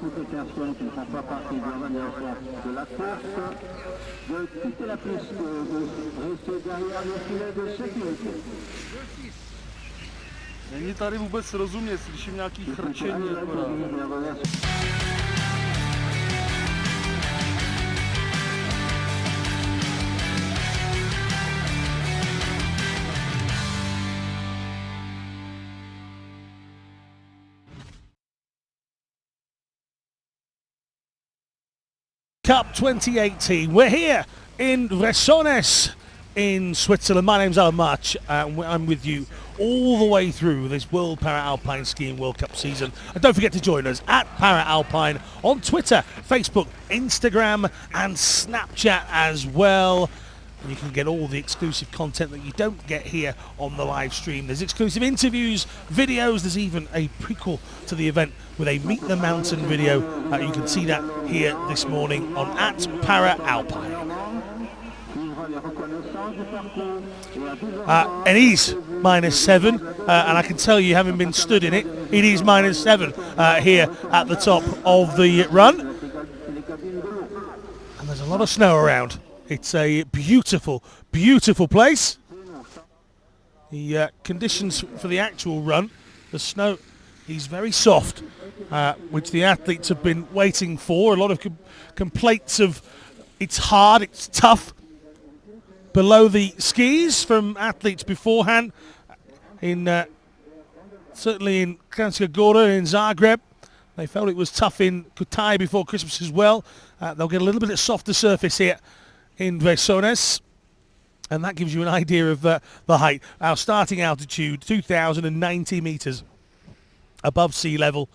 toutes les personnes qui ne font pas partie de l'organisation de la course de quitter la piste, de rester derrière le filet de sécurité. Není tady vůbec rozumět, slyším nějaký chrčení akorát. Cup 2018. We're here in Veysonnaz in Switzerland. My name's Alan March and I'm with you all the way through this World Para-Alpine Skiing World Cup season. And don't forget to join us at Para-Alpine on Twitter, Facebook, Instagram and Snapchat as well. And you can get all the exclusive content that you don't get here on the live stream. There's exclusive interviews, videos, there's even a prequel to the event with a Meet the Mountain video. You can see that here this morning on at Para-Alpine. It is -7 and I can tell you, having been stood in it, it is -7 here at the top of the run. And there's a lot of snow around. It's a beautiful, beautiful place. The conditions for the actual run, the snow is very soft, which the athletes have been waiting for. A lot of complaints of it's hard, it's tough below the skis from athletes beforehand. Certainly in Kranjska Gora in Zagreb, they felt it was tough in Kutai before Christmas as well. They'll get a little bit of softer surface here in Veysonnaz, and that gives you an idea of the height. Our starting altitude, 2,090 metres above sea level.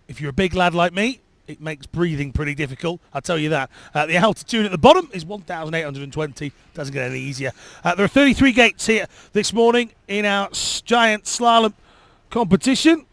If you're a big lad like me, it makes breathing pretty difficult, I'll tell you that. The altitude at the bottom is 1,820, doesn't get any easier. There are 33 gates here this morning in our Giant Slalom competition.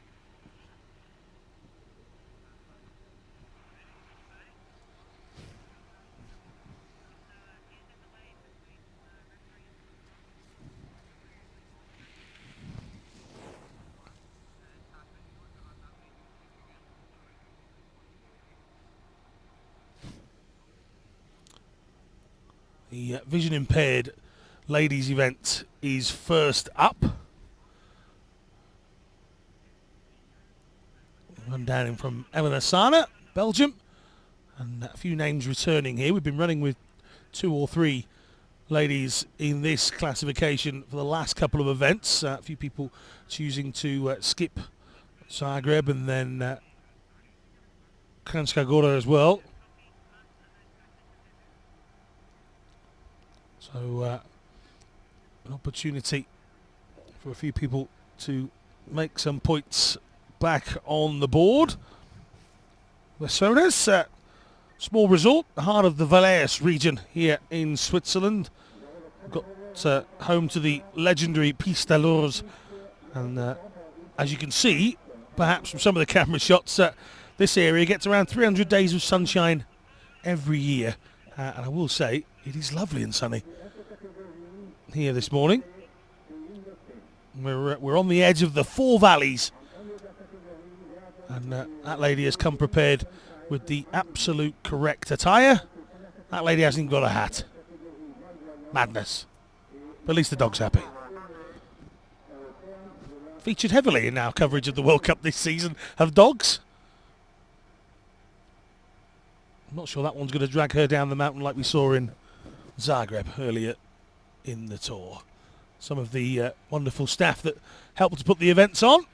The vision impaired ladies event is first up. Run down in from Veysonnaz, Belgium, and a few names returning here. We've been running with 2 or 3 ladies in this classification for the last couple of events. A few people choosing to skip Zagreb and then Kranjska Gora as well. So an opportunity for a few people to make some points back on the board. Veysonnaz, small resort, the heart of the Valais region here in Switzerland. Got home to the legendary Piste d'Alors, and as you can see, perhaps from some of the camera shots, this area gets around 300 days of sunshine every year. And I will say, it is lovely and sunny here this morning. We're on the edge of the 4 valleys. And that lady has come prepared with the absolute correct attire. That lady hasn't even got a hat. Madness. But at least the dog's happy. Featured heavily in our coverage of the World Cup this season have dogs. I'm not sure that one's going to drag her down the mountain like we saw in Zagreb earlier in the tour. Some of the wonderful staff that helped to put the events on.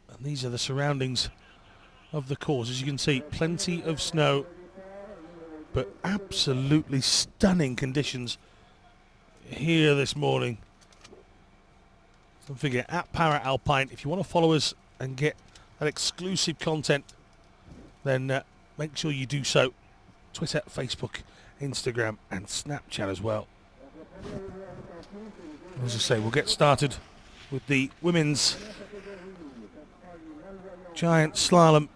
And these are the surroundings of the course. As you can see, plenty of snow, but absolutely stunning conditions here this morning. Don't forget, at Para-Alpine, if you want to follow us and get that exclusive content, then make sure you do so. Twitter, Facebook, Instagram and Snapchat as well. As I say, we'll get started with the women's Giant Slalom.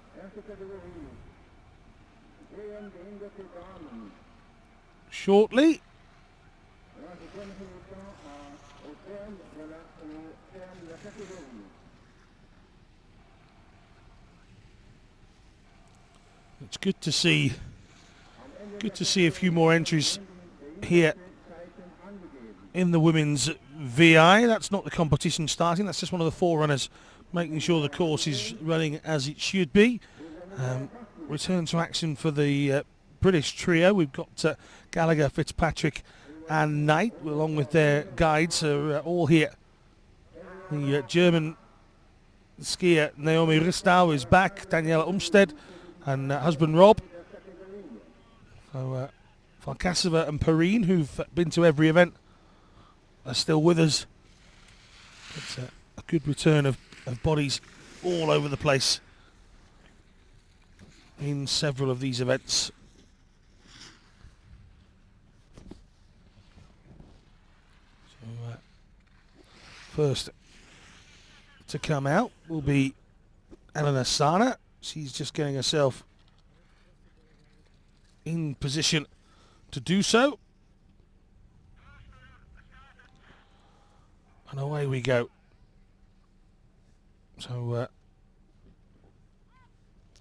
Shortly. It's good to see a few more entries here in the women's VI. That's not the competition starting, that's just one of the forerunners making sure the course is running as it should be. Return to action for the British trio. We've got Gallagher, Fitzpatrick and Knight, along with their guides, are all here. The German skier Naomi Ristau is back, Daniela Umstead and husband Rob. So Farkasova and Perrine, who've been to every event, are still with us. It's a good return of bodies all over the place in several of these events. So first to come out will be Elena Sana. She's just getting herself in position to do so. And away we go. So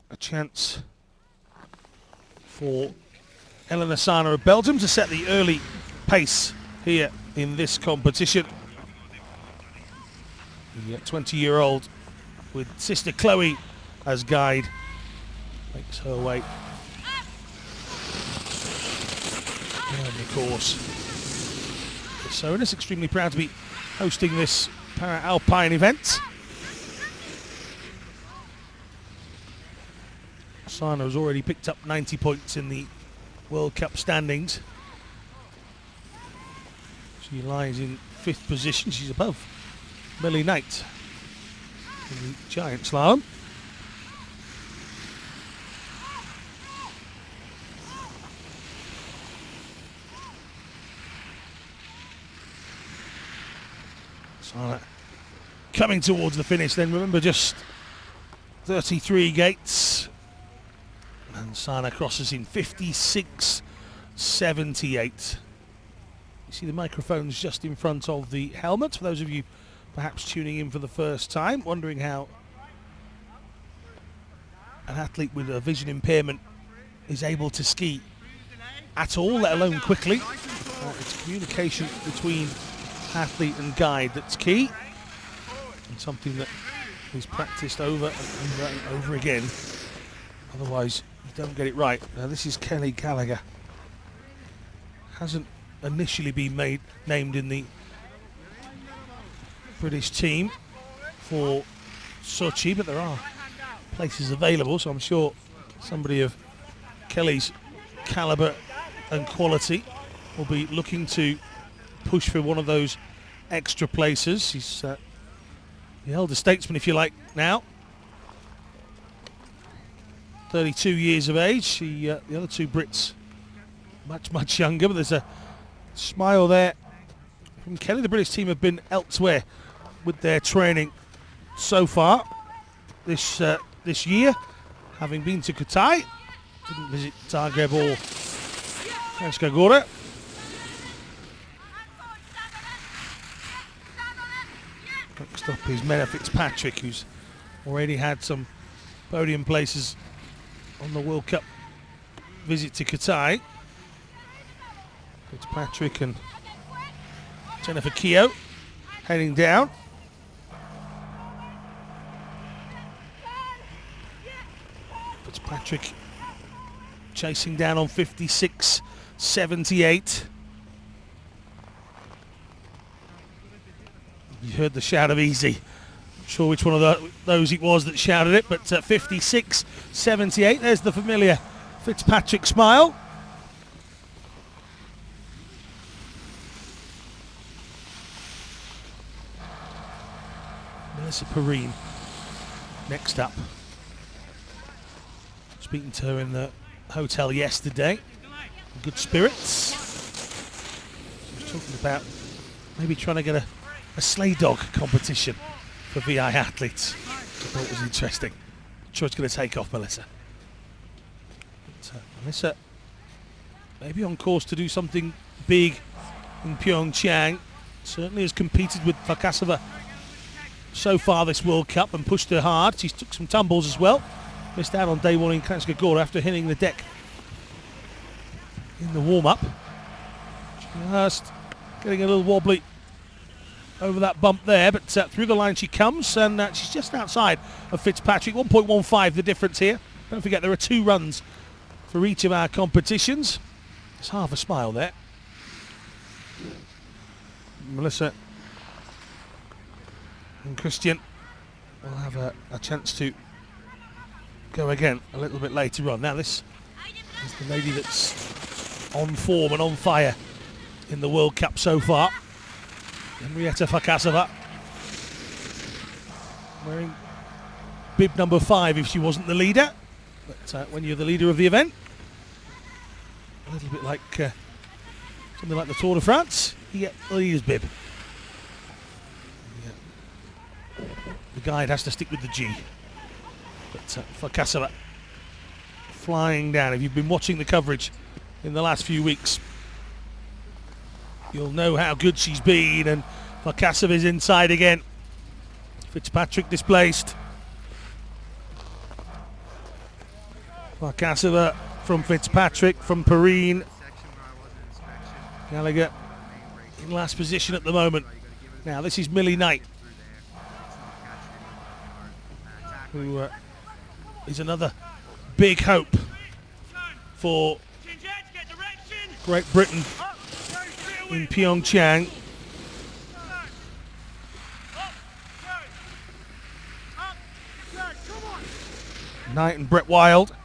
a chance for Elena Sana of Belgium to set the early pace here in this competition. The 20-year-old with sister Chloe as guide makes her way down the course. Veysonnaz extremely proud to be hosting this Para-Alpine event. Sana has already picked up 90 points in the World Cup standings. She lies in 5th position. She's above Millie Knight in the Giant Slalom. Sana coming towards the finish then. Remember, just 33 gates. And Sana crosses in 56.78. You see the microphones just in front of the helmet. For those of you perhaps tuning in for the first time, wondering how an athlete with a vision impairment is able to ski at all, let alone quickly. It's communication between athlete and guide that's key, and something that is practiced over and over and over again. Otherwise, you don't get it right. Now, this is Kelly Gallagher. Hasn't initially been named in the British team for Sochi, but there are places available, so I'm sure somebody of Kelly's calibre and quality will be looking to push for one of those extra places. He's the elder statesman, if you like, now. 32 years of age. The other two Brits much younger, but there's a smile there from Kelly. The British team have been elsewhere with their training so far this year, having been to Katai. Didn't visit Zagreb or Kranjska Gora. Next up is Mena Fitzpatrick, who's already had some podium places on the World Cup visit to Katai. Fitzpatrick and Jennifer Keogh heading down. Fitzpatrick chasing down on 56.78. You heard the shout of easy. Not sure which one of those it was that shouted it, but 56.78. There's the familiar Fitzpatrick smile. Melissa Perrine next up. Speaking to her in the hotel yesterday. Good spirits. She was talking about maybe trying to get a sleigh dog competition for VI athletes. I thought it was interesting. I'm sure it's going to take off, Melissa. But, Melissa maybe on course to do something big in PyeongChang. Certainly has competed with Farkasova so far this World Cup and pushed her hard. She's took some tumbles as well. missed out on day one in Kranjska after hitting the deck in the warm-up. Just getting a little wobbly over that bump there, but through the line she comes, and she's just outside of Fitzpatrick. 1.15 the difference here. Don't forget there are 2 runs for each of our competitions. It's half a smile there. Melissa and Christian will have a chance to go again a little bit later on. Now this is the lady that's on form and on fire in the World Cup so far. Henrietta Farkasova, wearing bib number 5 if she wasn't the leader. But when you're the leader of the event, a little bit like something like the Tour de France, you get the leader's bib. Yeah. The guide has to stick with the G. But Farkasova flying down. If you've been watching the coverage in the last few weeks, you'll know how good she's been, and Farkasova is inside again. Fitzpatrick displaced. Farkasova from Fitzpatrick, from Perrine. Gallagher in last position at the moment. Now this is Millie Knight, who is another big hope for Great Britain in PyeongChang. Knight and Brett Wild.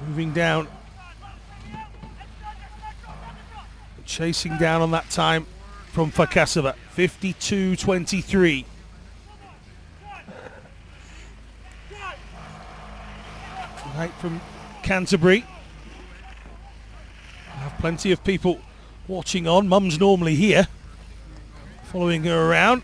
Moving down. Chasing down on that time from Farkasova. 52.23. Knight from Canterbury. I have plenty of people watching on. Mum's normally here, following her around.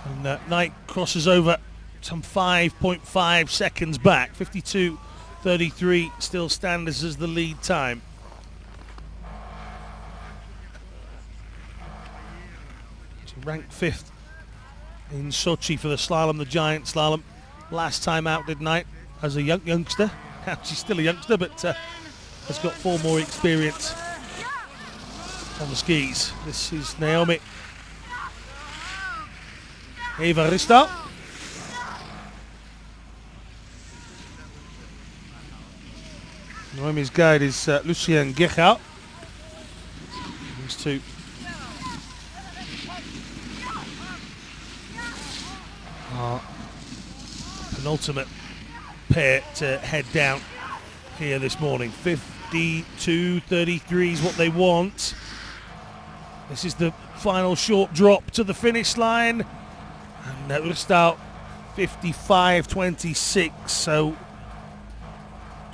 And Knight crosses over some 5.5 seconds back. 52.33 still stands as the lead time. She ranked 5th in Sochi for the slalom, the Giant Slalom. Last time out did Knight as a youngster. She's still a youngster, but has got 4 more experience on the skis. This is Naomi Evarista. Naomi's guide is Lucien Gechau. These two are penultimate pair to head down here this morning. 52.33 is what they want. This is the final short drop to the finish line. And Ristau 55.26, so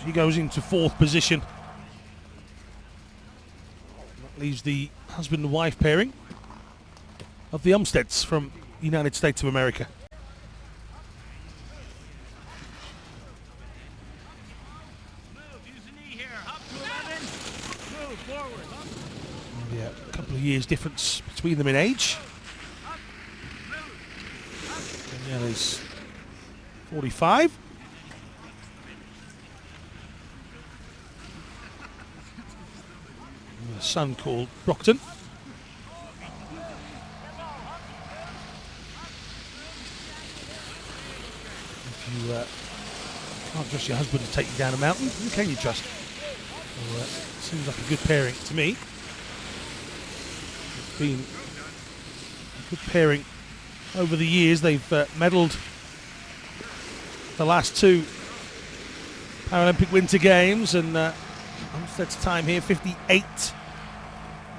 she goes into 4th position. That leaves the husband and wife pairing of the Umsteads from the United States of America. Yeah, a couple of years difference between them in age. Daniela's 45. A son called Brockton. If you can't trust your husband to take you down a mountain, who can you trust? Well, seems like a good pairing to me. It's been a good pairing over the years. They've medalled the last 2 Paralympic Winter Games, and Umstead's time here 58,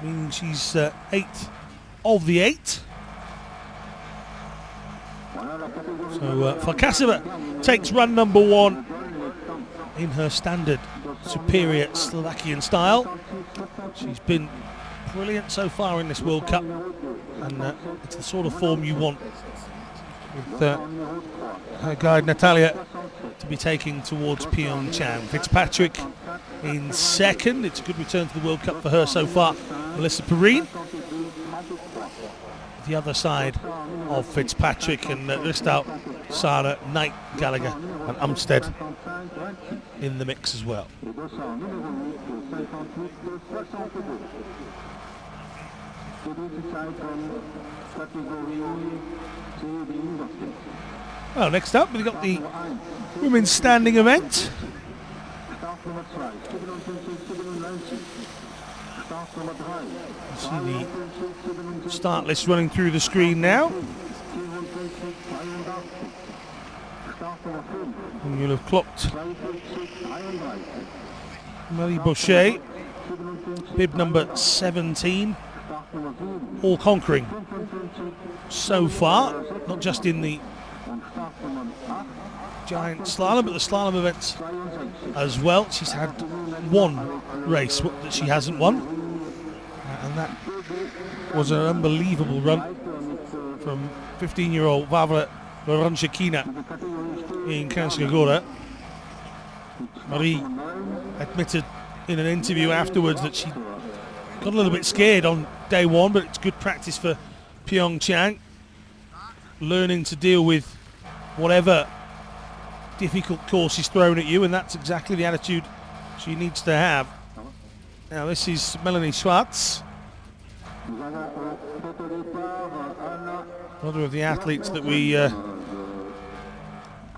meaning she's 8th of the 8. So Farkasova takes run number 1 in her standard superior Slovakian style. She's been brilliant so far in this World Cup, and it's the sort of form you want with her guide Natalia to be taking towards PyeongChang. Fitzpatrick in 2nd. It's a good return to the World Cup for her so far. Melissa Perrine the other side of Fitzpatrick and Ristal, Sara, Knight, Gallagher and Umstead in the mix as well. Well, next up we've got the women's standing event. See the start list running through the screen now. And you'll have clocked Marie Boucher, bib number 17, all conquering so far, not just in the Giant Slalom, but the slalom events as well. She's had one race that she hasn't won, and that was an unbelievable run from 15-year-old Vavra Voronchikina in Kanskagora. Marie admitted in an interview afterwards that she got a little bit scared on day one, but it's good practice for PyeongChang, learning to deal with whatever difficult course is thrown at you, and that's exactly the attitude she needs to have. Now this is Melanie Schwartz, another of the athletes that we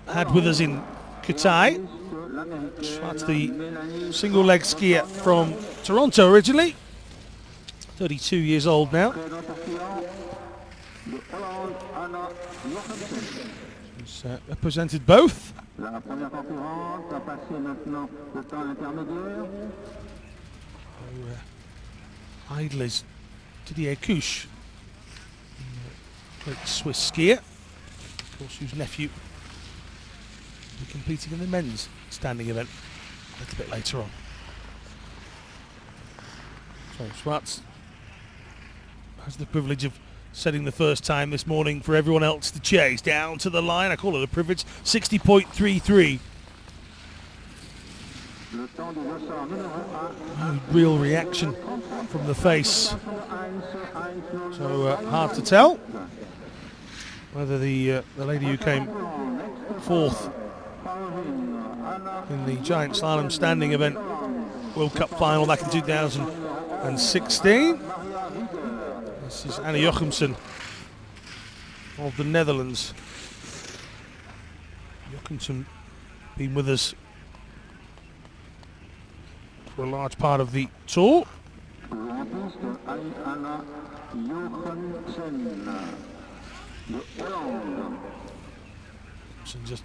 had with us in Katai. Schwartz, the single leg skier from Toronto originally, 32 years old now. He's represented both. Idle is Didier Couche, great Swiss skier, of course, whose nephew will be competing in the men's standing event a little bit later on. So Schwartz has the privilege of setting the first time this morning for everyone else to chase. Down to the line, I call it a privilege, 60.33. No real reaction from the face, so hard to tell whether the lady who came fourth in the Giant Slalom standing event World Cup final back in 2016. This is Anne Jochemsen of the Netherlands. Jochemsen been with us for a large part of the tour. Just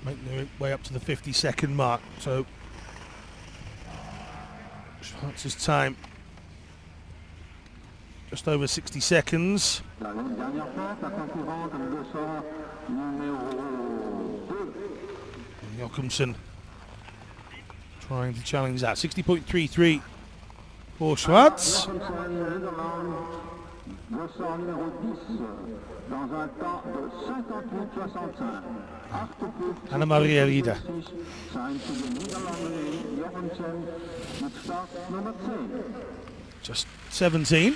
making their way up to the 50-second mark. So Schwartz's time just over 60 seconds. Jochemsen trying to challenge that. 60.33 for Schwartz. Anna Maria Rieder. Just 17.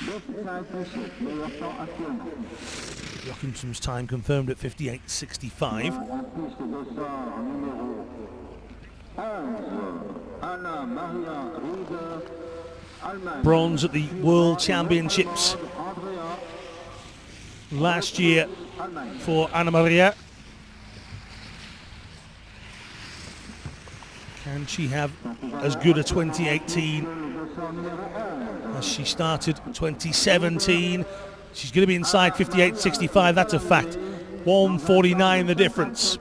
Jochemsen's time confirmed at 58.65. Bronze at the World Championships last year for Anna Maria. Can she have as good a 2018 as she started 2017? She's going to be inside 58.65, that's a fact. 1:49 the difference.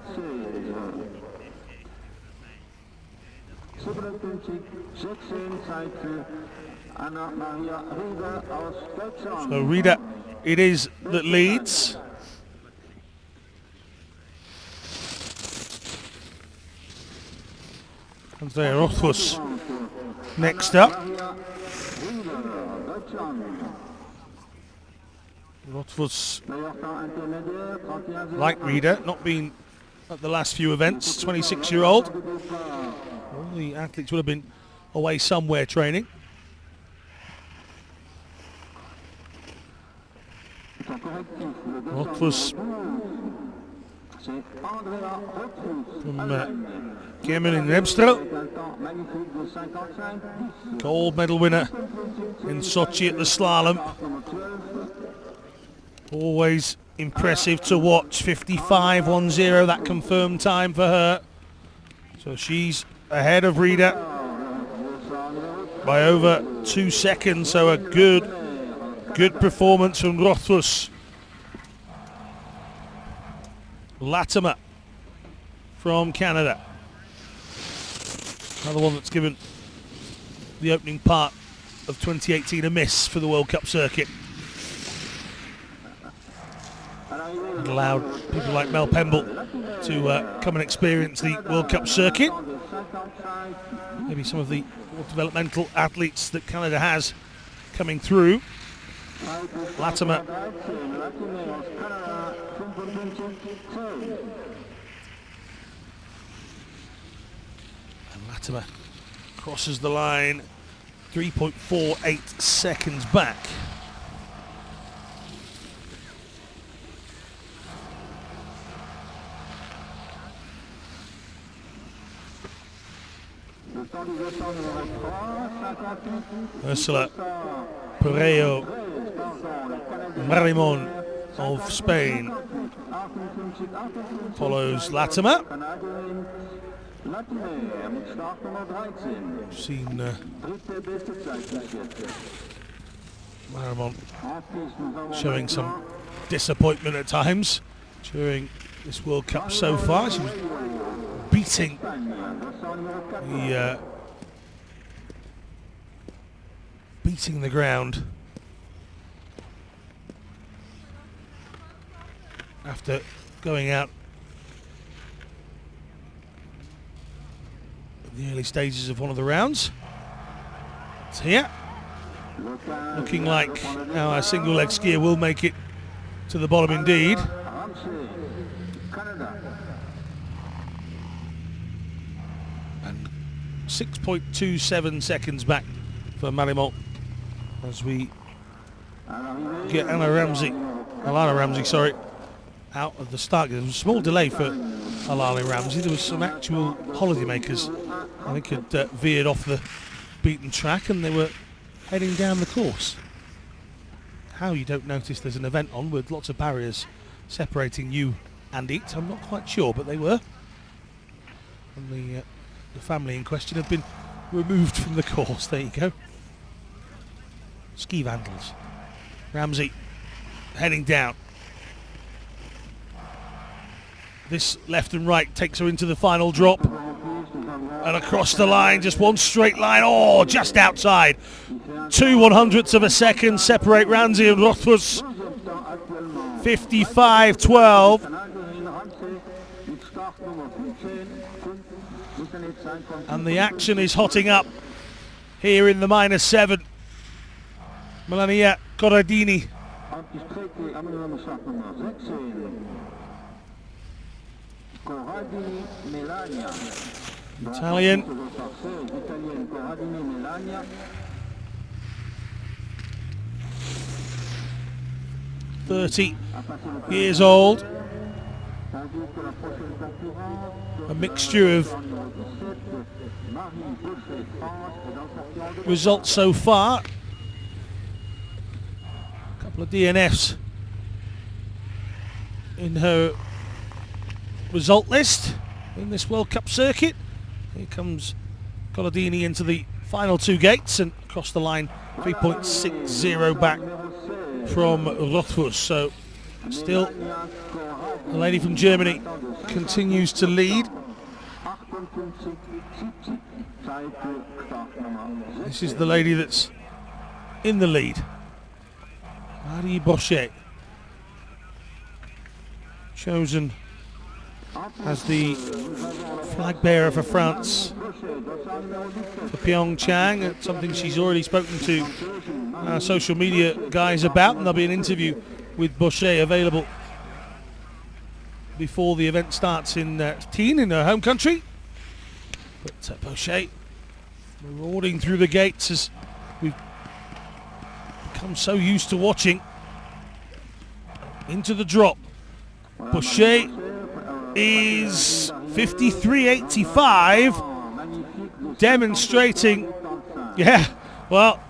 So Rieder it is that leads. Andrea Rothfuss next up. Rothfuss, like Rieder, not been at the last few events, 26-year-old. All the athletes would have been away somewhere training. Rothfuss from German in Rebstro. Gold medal winner in Sochi at the slalom. Always impressive to watch. 55.10, that confirmed time for her. So she's ahead of Rita by over 2 seconds. So a good performance from Rothfuss. Latimer from Canada. Another one that's given the opening part of 2018 a miss for the World Cup circuit. And allowed people like Mel Pemble to come and experience the World Cup circuit. Maybe some of the more developmental athletes that Canada has coming through. Latimer. And Latimer crosses the line 3.48 seconds back. Ursula Pereiro Marimon of Spain follows Latimer. We've seen Marimon showing some disappointment at times during this World Cup so far. She was beating the ground after going out in the early stages of one of the rounds. It's here, looking like now a single leg skier will make it to the bottom indeed. And 6.27 seconds back for Marimon as we get Alana Ramsey, out of the start. There was a small delay for Alana Ramsey. There was some actual holidaymakers, I think, had veered off the beaten track and they were heading down the course. How you don't notice there's an event on with lots of barriers separating you and it, I'm not quite sure, but they were. And the family in question have been removed from the course. There you go. Ski vandals. Ramsey heading down. This left and right takes her into the final drop. And across the line, just one straight line. Oh, just outside. 2/100ths of a second separate Ramsey and Rothfuss. 55.12. And the action is hotting up here in the -7. Melania Corradini. Italian. 30 years old. A mixture of results so far. A couple of DNFs in her result list in this World Cup circuit. Here comes Colladini into the final two gates and across the line 3.60 back from Rothfuss. So still the lady from Germany continues to lead. This is the lady that's in the lead. Marie Bochet, chosen as the flag bearer for France for PyeongChang. It's something she's already spoken to our social media guys about, and there'll be an interview with Bochet available before the event starts in Teen, in her home country. But Bochet marauding through the gates as we've become so used to watching into the drop. Boucher is 53.85, demonstrating, yeah, well,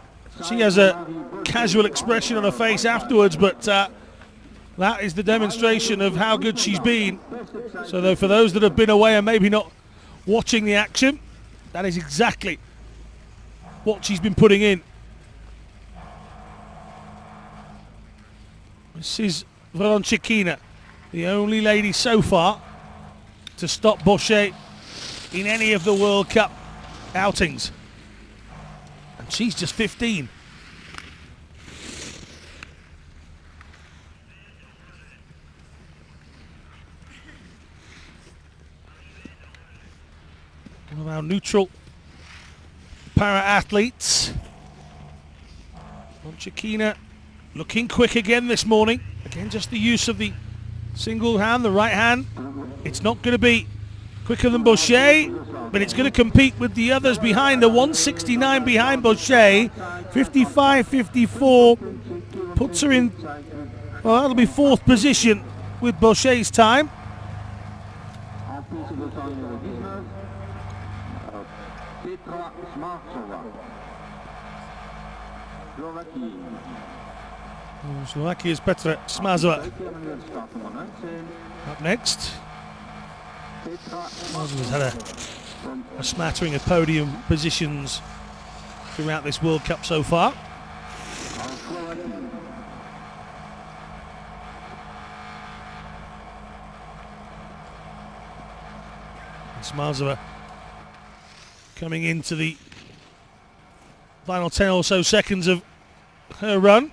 she has a casual expression on her face afterwards, but that is the demonstration of how good she's been. So for those that have been away and maybe not watching the action, that is exactly what she's been putting in. This is Veysonnaz, the only lady so far to stop Boucher in any of the World Cup outings. And she's just 15. One of our neutral para-athletes. Veysonnaz looking quick again this morning. Again, just the use of the single hand, the right hand. It's not going to be quicker than Boucher, but it's going to compete with the others behind. The 169 behind Boucher, 55.54, puts her in, well, that'll be fourth position with Boucher's time. Slovakia's Petra Smazova up next. Smazova's had a smattering of podium positions throughout this World Cup so far. And Smazova coming into the final 10 or so seconds of her run.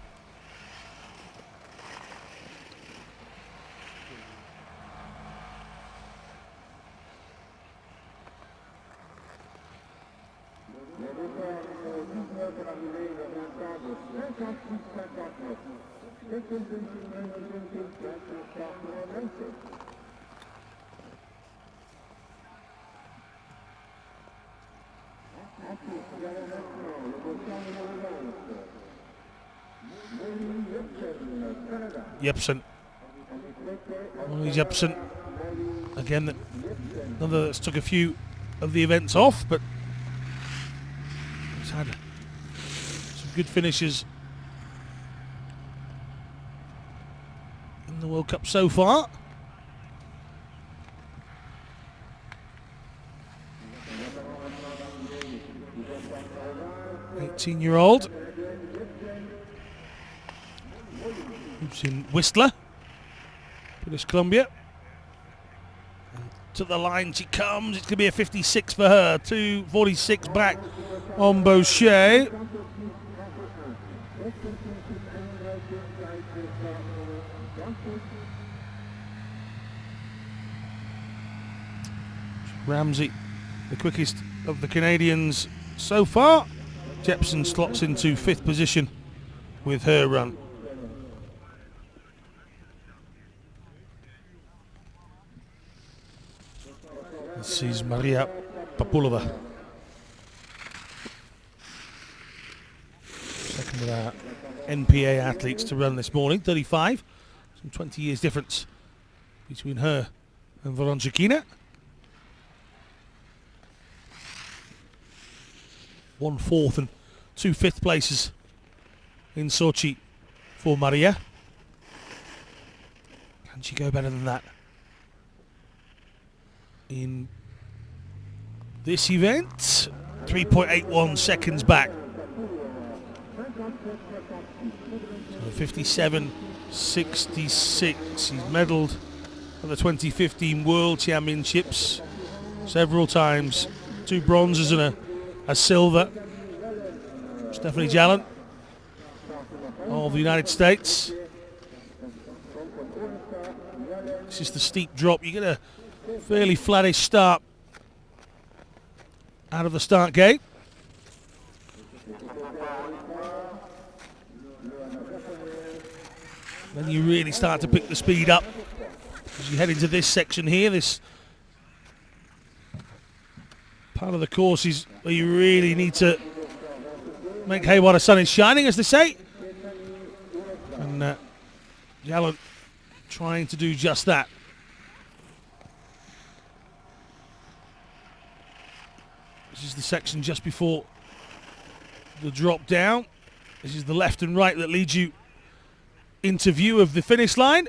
Jepsen. Molly Jepsen. Again, another that's took a few of the events off, but he's had some good finishes in the World Cup so far. '18-year-old. Lives in Whistler, British Columbia. And to the line she comes. It's going to be a 56 for her. 2:46 back on Boucher. Ramsey, the quickest of the Canadians so far. Jepsen slots into 5th position with her run. This is Maria Papulova. Second of our NPA athletes to run this morning, 35. Some 20 years difference between her and Veysonnaz. 1 4th and 2 5th places in Sochi for Maria. Can she go better than that in this event? 3.81 seconds back. So 57.66. He's medalled at the 2015 World Championships several times. 2 bronzes and a silver. Stephanie Jallant of the United States. This is the steep drop. You get a fairly flattish start out of the start gate. Then you really start to pick the speed up as you head into this section here. This part of the course is where you really need to make hay while the sun is shining, as they say. And Jallant trying to do just that. This is the section just before the drop down. This is the left and right that leads you into view of the finish line.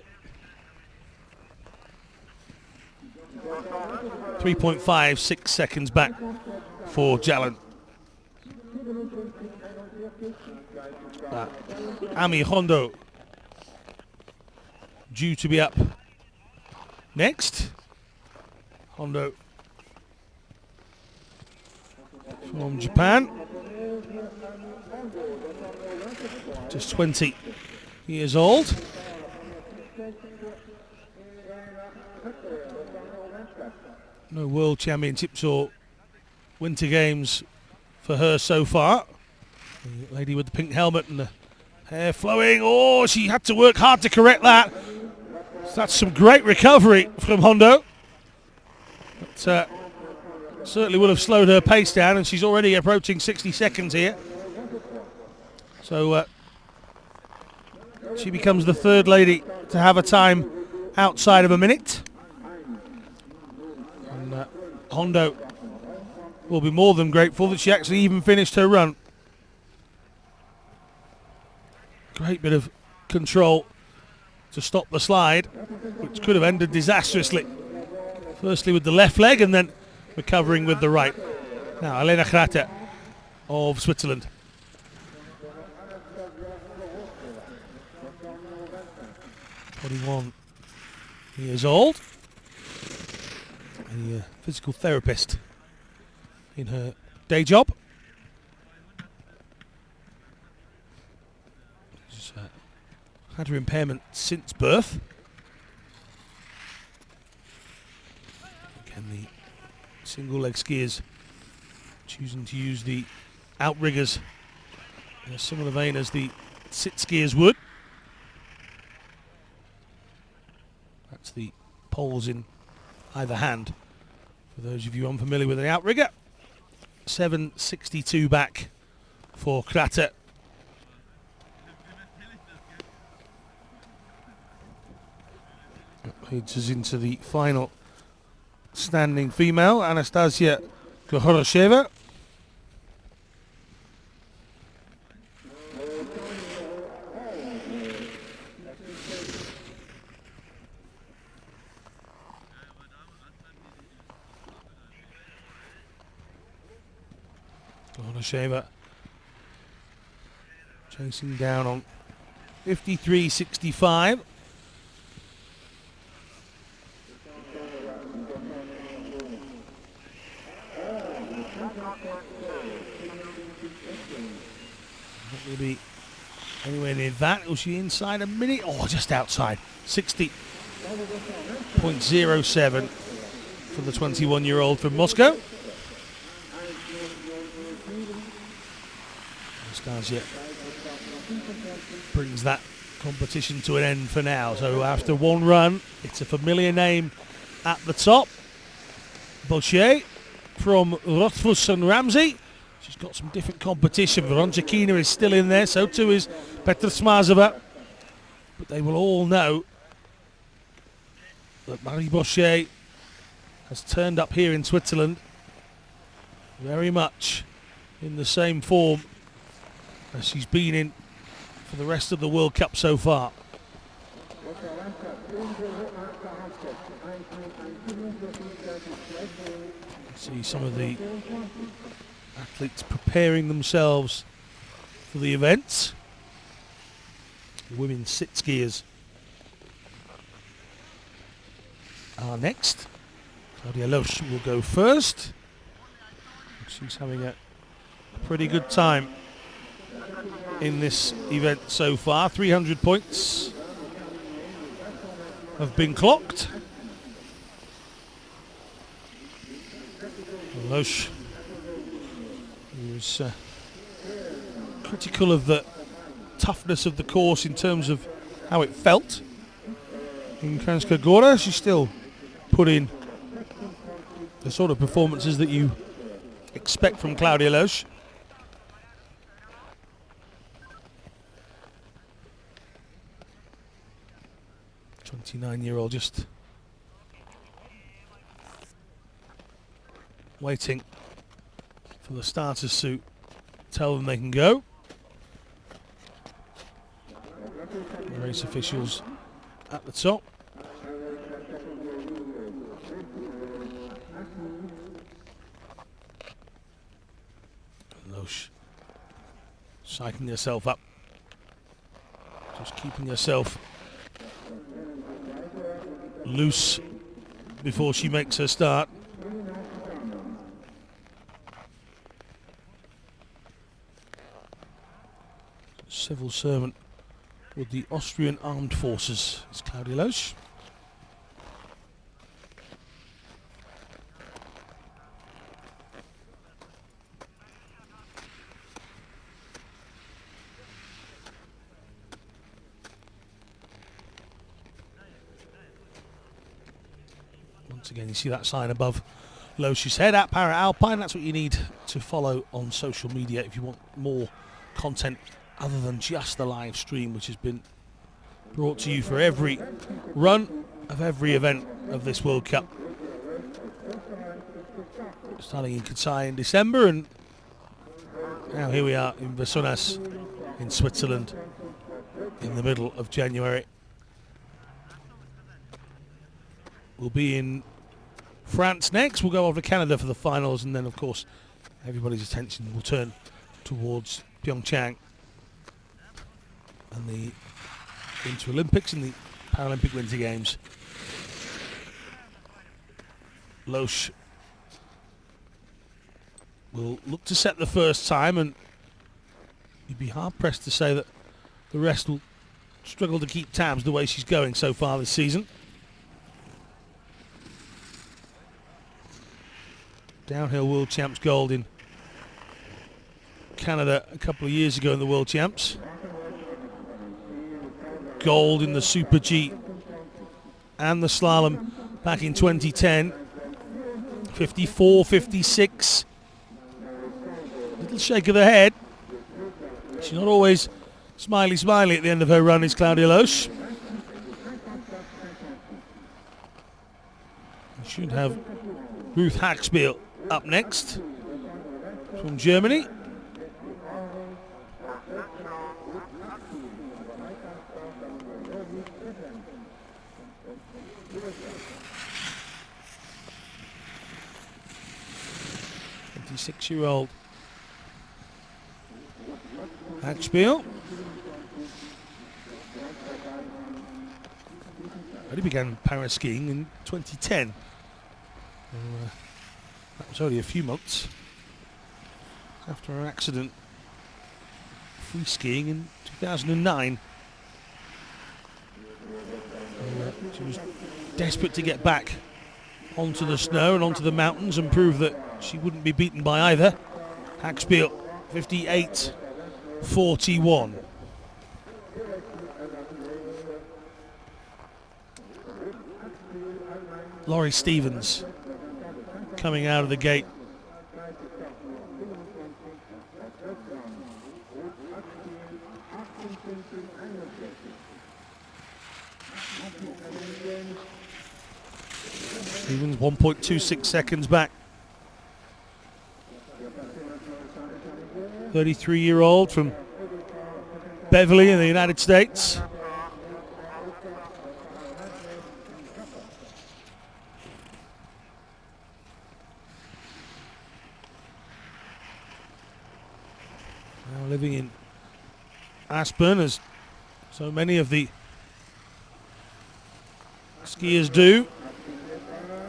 3.56 seconds back for Jalan. Ami Hondo due to be up next. Hondo from Japan, just 20 years old. No World Championships or Winter Games for her so far. The lady with the pink helmet and the hair flowing. Oh, she had to work hard to correct that. So that's some great recovery from Hondo. But, certainly would have slowed her pace down, and she's already approaching 60 seconds here. So she becomes the third lady to have a time outside of a minute. And Hondo will be more than grateful that she actually even finished her run. Great bit of control to stop the slide, which could have ended disastrously. Firstly with the left leg and then recovering with the right. Now Elena Krater of Switzerland. "21 years old, a physical therapist in her day job. She's had her impairment since birth. Again, the single leg skiers choosing to use the outriggers in a similar vein as the sit skiers would. That's the poles in either hand. For those of you unfamiliar with the outrigger, 7.62 back for Krater. That leads us into the final standing female, Anastasia Gohorosheva. Gohorosheva chasing down on 53.65. Not going to be anywhere near that. Was she inside a minute? Oh, just outside. 60.07 for the 21-year-old from Moscow. Anastasia brings that competition to an end for now. So after one run, it's a familiar name at the top. Boucher from Rothfuss and Ramsey. She's got some different competition. Veronica Kina is still in there, so too is Petra Smazova. But they will all know that Marie Boucher has turned up here in Switzerland very much in the same form as she's been in for the rest of the World Cup so far. See some of the athletes preparing themselves for the events. The women's sit skiers are next. Claudia Loesch will go first. She's having a pretty good time in this event so far. 300 points have been clocked. Loesch was critical of the toughness of the course in terms of how it felt in Kranjska Gora. She still put in the sort of performances that you expect from Claudia Loesch. 29-year-old just waiting for the starters to tell them they can go. The race officials at the top. Loesch psyching herself up, just keeping herself loose before she makes her start. Civil servant with the Austrian Armed Forces is Claudia Loesch. Once again, you see that sign above Loesch's head at Alpine. That's what you need to follow on social media if you want more content other than just the live stream, which has been brought to you for every run of every event of this World Cup. Starting in Kansai in December, and now here we are in Veysonnaz in Switzerland in the middle of January. We'll be in France next. We'll go over to Canada for the finals, and then of course everybody's attention will turn towards PyeongChang and the Winter Olympics and the Paralympic Winter Games. Loesch will look to set the first time, and you'd be hard pressed to say that the rest will struggle to keep tabs the way she's going so far this season. Downhill World Champs gold in Canada a couple of years ago in the World Champs. Gold in the Super G and the slalom back in 2010. 54, 56. Little shake of the head. She's not always smiley at the end of her run, is Claudia Loesch. We should have Ruth Hackspiel up next from Germany. Six-year-old Hackspiel only began para skiing in 2010. That was only a few months after her accident free skiing in 2009. She was desperate to get back onto the snow and onto the mountains and prove that she wouldn't be beaten by either. Hackspiel, 58.41. Laurie Stevens coming out of the gate. Stevens 1.26 seconds back. 33-year-old from Beverly in the United States. Now living in Aspen, as so many of the skiers do.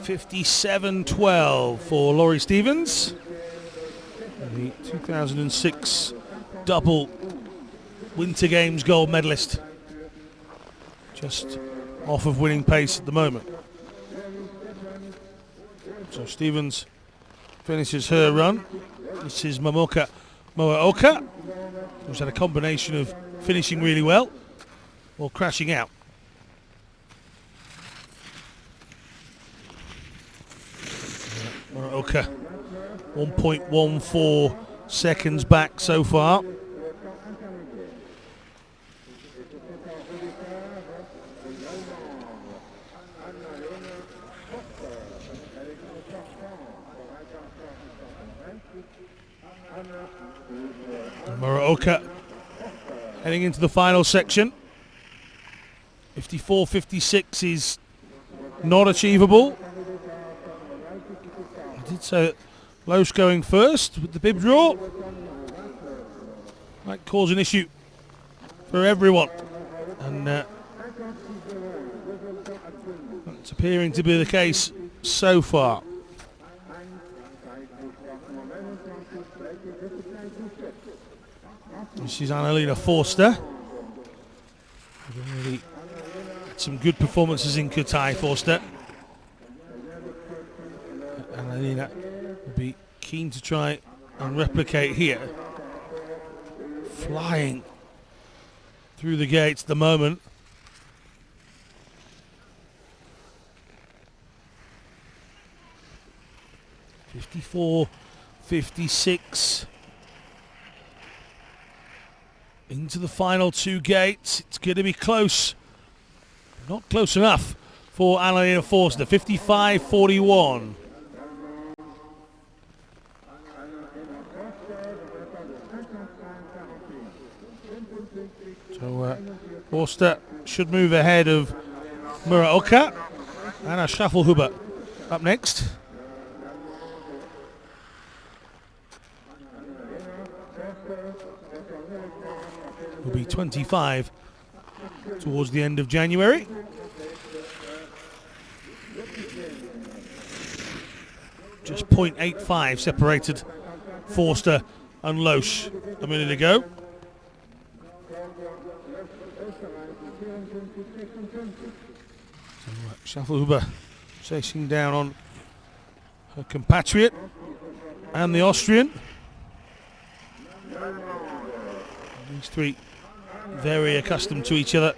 57.12 for Laurie Stevens. The 2006 double Winter Games gold medalist. Just off of winning pace at the moment. So Stevens finishes her run. This is Momoka Moaoka, who's had a combination of finishing really well or crashing out. Moaoka 1.14 seconds back so far. Muraoka heading into the final section. 54.56 is not achievable. I did say that Loesch going first with the bib draw might cause an issue for everyone, and that's appearing to be the case so far. This is Annalena Forster. Really had some good performances in Kutai, Forster. Annalena will be keen to try and replicate here. Flying through the gates at the moment. .54.56 into the final two gates. It's going to be close. Not close enough for Annalena Forster. 55.41. So Forster should move ahead of Muraoka. Anna Schaffelhuber up next. Will be 25 towards the end of January. Just .85 separated Forster and Loesch a minute ago. So, Schaffelhuber chasing down on her compatriot and the Austrian. These three very accustomed to each other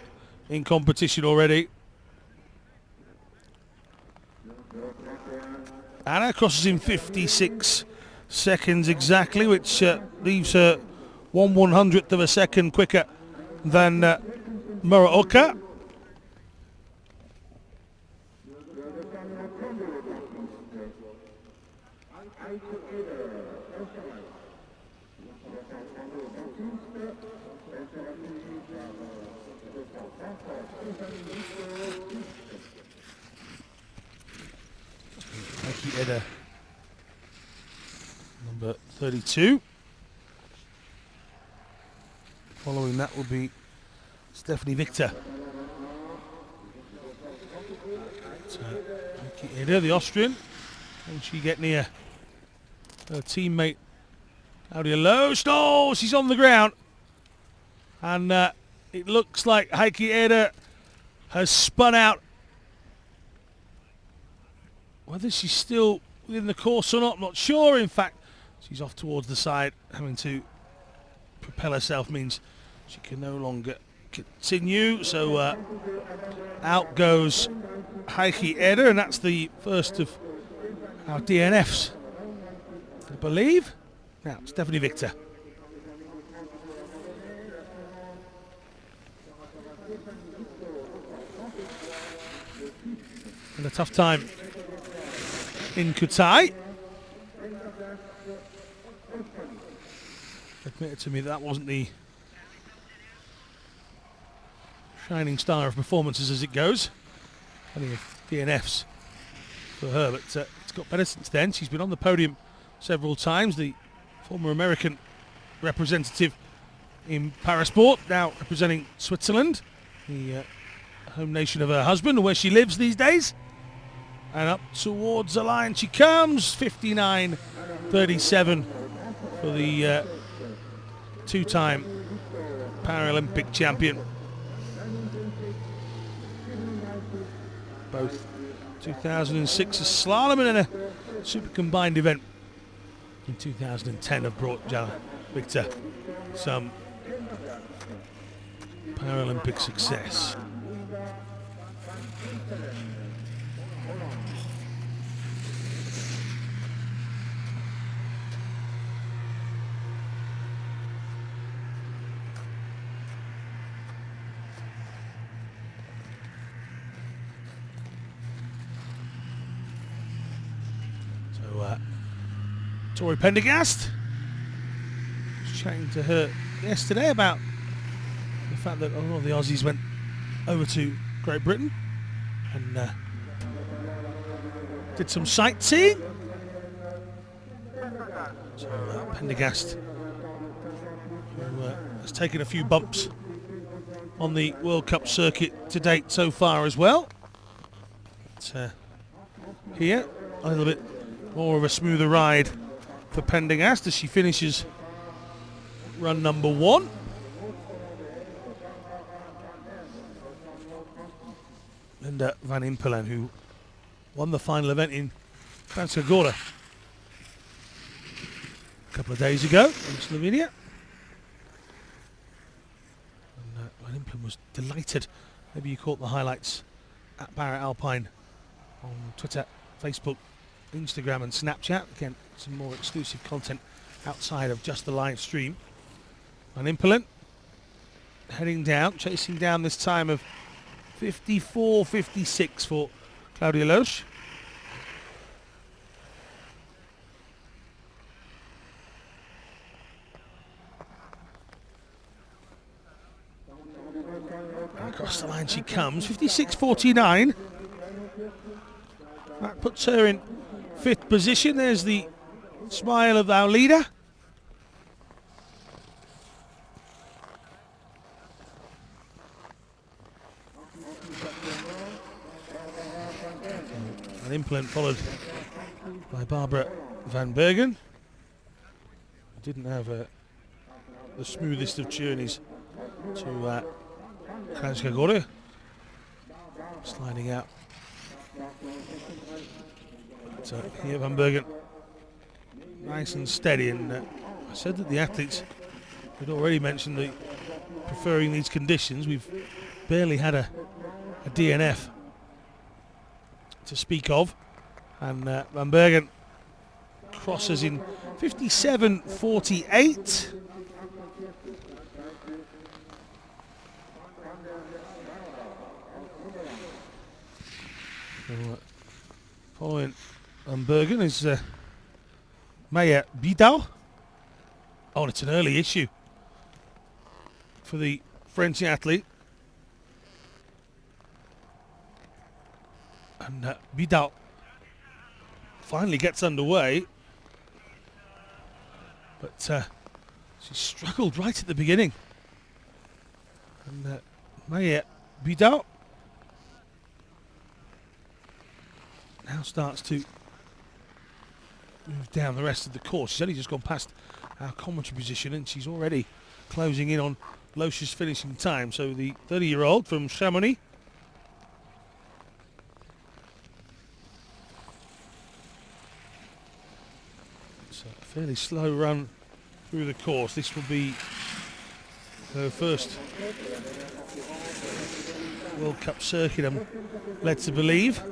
in competition already. Anna crosses in 56 seconds exactly, which leaves her 1/100th of a second quicker than Muraoka. Header number 32. Following that will be Stephanie Victor. So, Header, the Austrian, can she get near her teammate Claudia Loesch? Oh, she's on the ground, and it looks like Heike Eder has spun out. Whether she's still within the course or not, I'm not sure. In fact, she's off towards the side. Having to propel herself means she can no longer continue. So out goes Heike Eder, and that's the first of our DNFs, I believe. Now, Stephanie Victor. And a tough time in Kutai. Admitted to me that wasn't the shining star of performances as it goes. Plenty of DNFs for her, but it's got better since then. She's been on the podium several times. The former American representative in parasport, now representing Switzerland, the home nation of her husband, where she lives these days. And up towards the line she comes. 59.37 for the two-time Paralympic champion. Both 2006 as slalom and a super combined event in 2010 have brought Victor some Paralympic success. Tori Pendergast chatting to her yesterday about the fact that a lot of the Aussies went over to Great Britain and did some sightseeing. So Pendergast, who has taken a few bumps on the World Cup circuit to date so far as well. But, here, a little bit more of a smoother ride for Pendergast as she finishes run number 1. And Van Impelen, who won the final event in Kranjska a couple of days ago in Slovenia. And Van Impelen was delighted. Maybe you caught the highlights at Alpine on Twitter, Facebook, Instagram and Snapchat. Again, some more exclusive content outside of just the live stream. Van Impelen heading down, chasing down this time of 54.56 for Claudia Loesch. Across the line she comes, 56.49. That puts her in 5th position. There's the smile of our leader. An implement followed by Barbara van Bergen. Didn't have the smoothest of journeys to Kranjska, sliding out. So here Van Bergen, nice and steady, and I said that the athletes had already mentioned the preferring these conditions. We've barely had a DNF to speak of, and Van Bergen crosses in 57.48. Following Van Bergen is Maya Bidal. Oh, and it's an early issue for the French athlete. And Bidal finally gets underway. But she struggled right at the beginning. And Maya Bidal now starts to move down the rest of the course. She's only just gone past our commentary position and she's already closing in on Loesch's finishing time. So the 30-year-old from Chamonix it's a fairly slow run through the course. This will be her first World Cup circuit, I'm led to believe.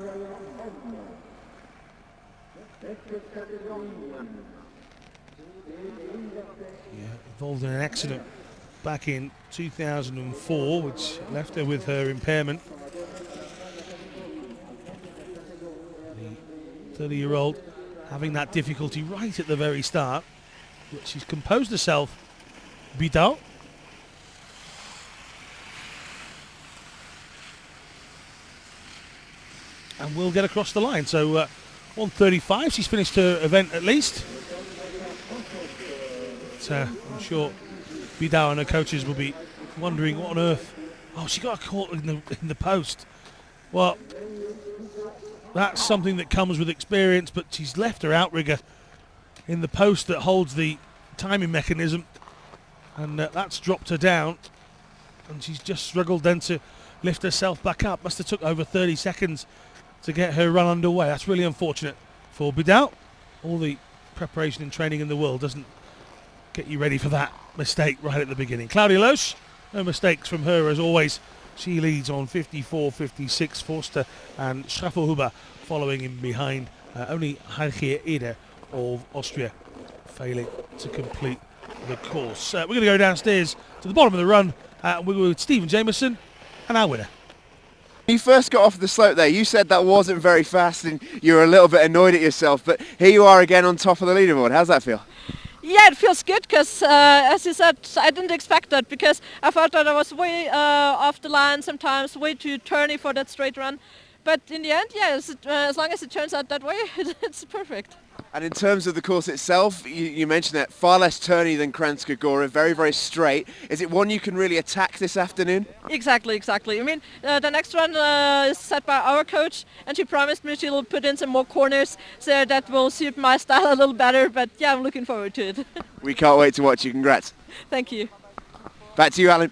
Involved in an accident back in 2004 which left her with her impairment. The 30-year-old having that difficulty right at the very start, but she's composed herself. Bidal and will get across the line. So 1:35, she's finished her event at least. But, I'm sure Bidal and her coaches will be wondering what on earth. Oh, she got caught in the post. Well, that's something that comes with experience, but she's left her outrigger in the post that holds the timing mechanism, and that's dropped her down, and she's just struggled then to lift herself back up. Must have took over 30 seconds to get her run underway. That's really unfortunate for Bidal. All the preparation and training in the world doesn't get you ready for that mistake right at the beginning. Claudia Loesch, no mistakes from her as always. She leads on 54.56. Forster and Schaffelhuber following in behind. Only Heike Eder of Austria failing to complete the course. We're going to go downstairs to the bottom of the run. We're with Stephen Jameson and our winner. When you first got off the slope there, you said that wasn't very fast and you were a little bit annoyed at yourself, but here you are again on top of the leaderboard. How's that feel? Yeah, it feels good because, as you said, I didn't expect that because I thought that I was way off the line sometimes, way too turny for that straight run. But in the end, yeah, as long as it turns out that way, it's perfect. And in terms of the course itself, you mentioned it, far less turny than Kranjska Gora, very, very straight. Is it one you can really attack this afternoon? Exactly. I mean, the next run is set by our coach, and she promised me she'll put in some more corners, so that will suit my style a little better. But yeah, I'm looking forward to it. We can't wait to watch you. Congrats. Thank you. Back to you, Alan.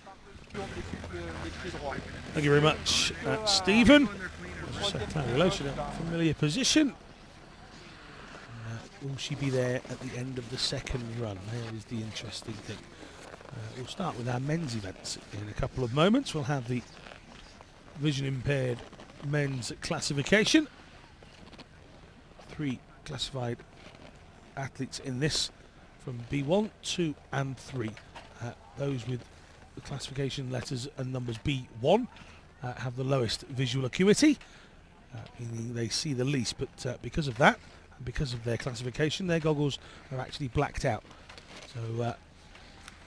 Thank you very much, Stephen. So, familiar position. Will she be there at the end of the second run? There is the interesting thing. We'll start with our men's events in a couple of moments. We'll have the vision impaired men's classification. 3 classified athletes in this from B1, 2 and 3. Those with the classification letters and numbers B1 have the lowest visual acuity, meaning they see the least, but because of that, and because of their classification, their goggles are actually blacked out. So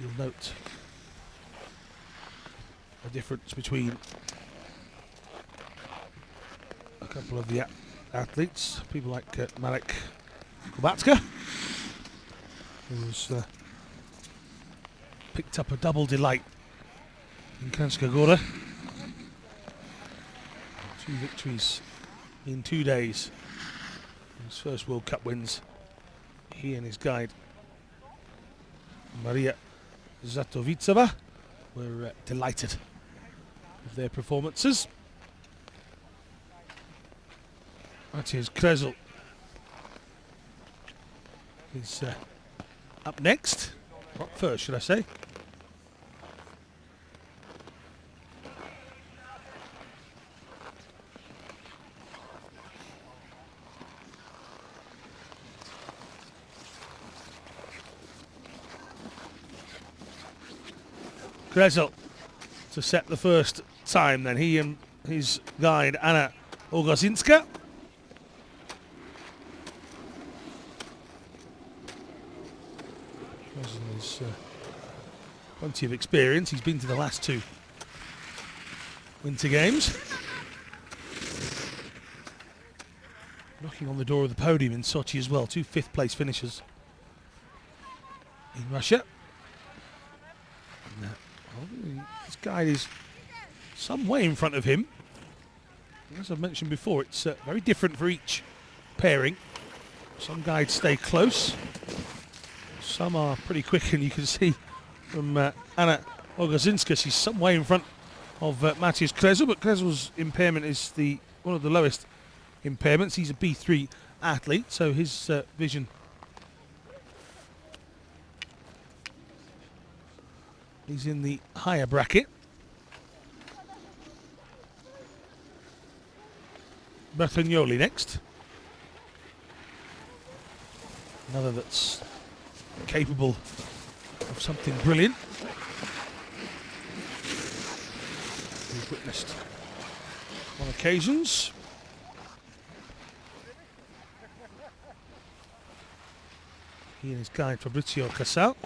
you'll note a difference between a couple of the athletes, people like Marek Kubatska, who's picked up a double delight in Kranjska Gora. 2 victories in 2 days. His first World Cup wins. He and his guide Maria Zatoviceva were delighted with their performances. Matthias Krezel is up next. Up first, should I say. Krezel to set the first time then. He and his guide Anna Ogosinska. Krezel has plenty of experience. He's been to the last 2 Winter Games. Knocking on the door of the podium in Sochi as well. 2 5th place finishers in Russia. This guide is some way in front of him. As I've mentioned before, it's very different for each pairing. Some guides stay close. Some are pretty quick, and you can see from Anna Ogosinska, she's some way in front of Matthias Krezel, but Krezel's impairment is one of the lowest impairments. He's a B3 athlete, so his vision is in the higher bracket. Bertagnoli next. Another that's capable of something brilliant. We've witnessed on occasions. He and his guide Fabrizio Casal.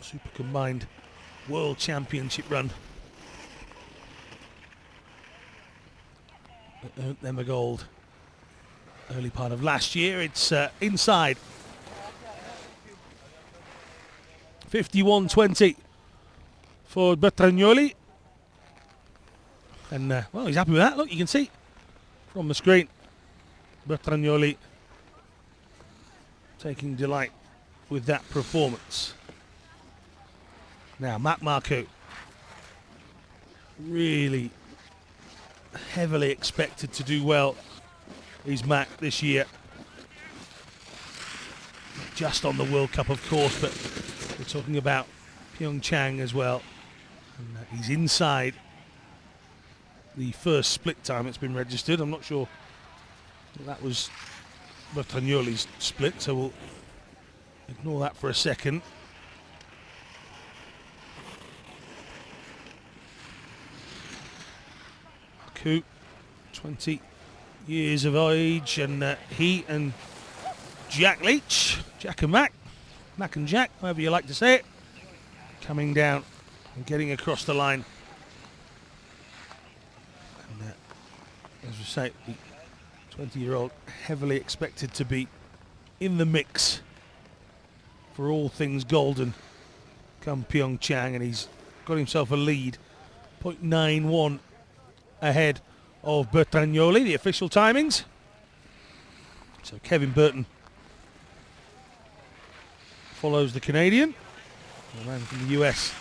Super combined World Championship run that earned them a gold early part of last year. It's inside 51.20 for Bertagnoli, and well, he's happy with that. Look, you can see from the screen Bertagnoli taking delight with that performance. Now, Matt Marco, really heavily expected to do well. He's Mac this year. Not just on the World Cup, of course, but we're talking about PyeongChang as well. And he's inside the first split time that's been registered. I'm not sure that was Bertagnoli's split, so we'll ignore that for a second. Marco, 20 years of age, and he and Jack Leach, Jack and Mac and Jack, however you like to say it, coming down and getting across the line. And as we say, the 20-year-old heavily expected to be in the mix for all things golden come PyeongChang, and he's got himself a lead, 0.91 ahead of Bertagnoli, the official timings. So Kevin Burton follows the Canadian, the man from the US,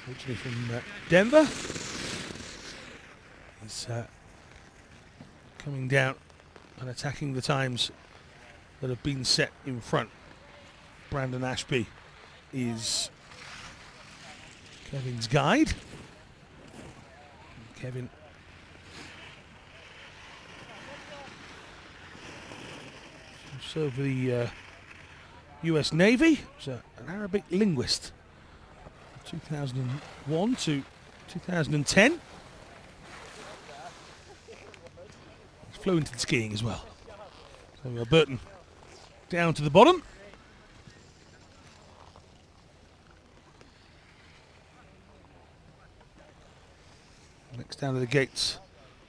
originally from Denver. He's coming down and attacking the times that have been set in front. Brandon Ashby is Kevin's guide. Kevin served for the US Navy. He's an Arabic linguist. 2001 to 2010. He's fluent in skiing as well. So Burton down to the bottom. Next down to the gates,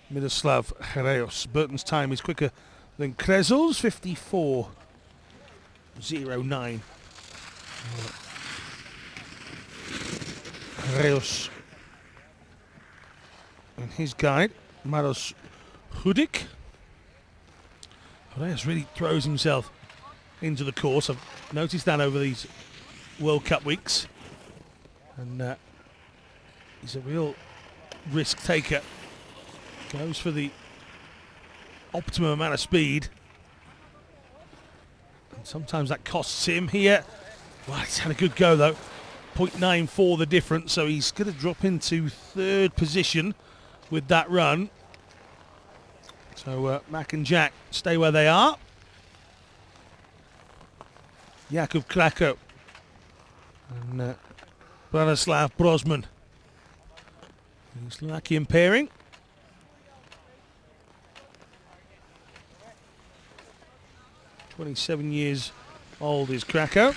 Miroslav Hreos. Burton's time is quicker than Krezel's, 54.09. Hreos and his guide, Maros Hudik. Hreos really throws himself into the course. I've noticed that over these World Cup weeks. And he's a real risk taker. Goes for the optimum amount of speed. And sometimes that costs him here. Well, he's had a good go though. 0.94 the difference, so he's going to drop into third position with that run. So Mac and Jack stay where they are. Jakub Krakow and Branislav Brosman. The Slovakian pairing. "27 years old is Krakow.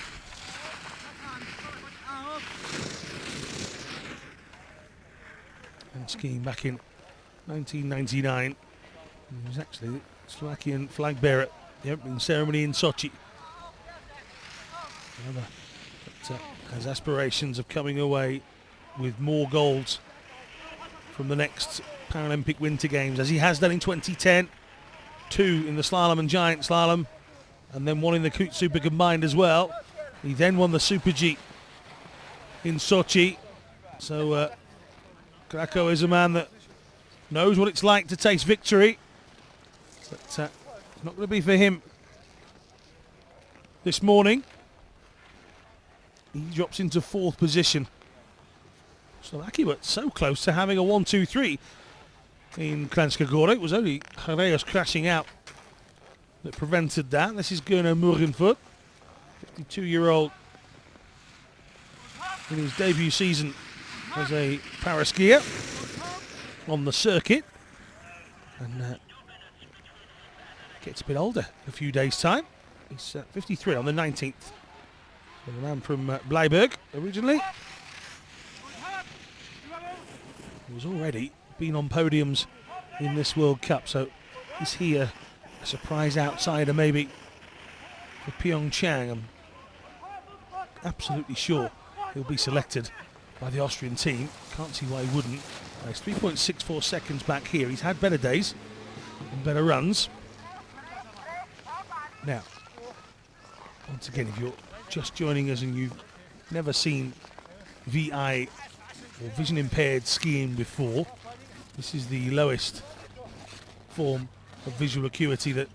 And skiing back in 1999. He was actually the Slovakian flag bearer at the opening ceremony in Sochi. Another that has aspirations of coming away with more golds from the next Paralympic Winter Games, as he has done in 2010. 2 in the slalom and giant slalom, and then 1 in the Coot Super combined as well. He then won the Super G in Sochi. So Krakow is a man that knows what it's like to taste victory. But it's not going to be for him this morning. He drops into 4th position. Slovakia were so close to having a 1-2-3 in Kranjska Gora. It was only Hreos crashing out that prevented that. This is Gurno Murenfoot, 52-year-old in his debut season as a paraskier on the circuit, and gets a bit older in a few days' time. He's 53 on the 19th. So the man from Bleiburg originally. He was already been on podiums in this World Cup, so is he a surprise outsider maybe for PyeongChang? I'm absolutely sure he'll be selected by the Austrian team. Can't see why he wouldn't. He's 3.64 seconds back here. He's had better days and better runs. Now, once again, if you're just joining us and you've never seen VI or vision impaired skiing before, this is the lowest form of visual acuity that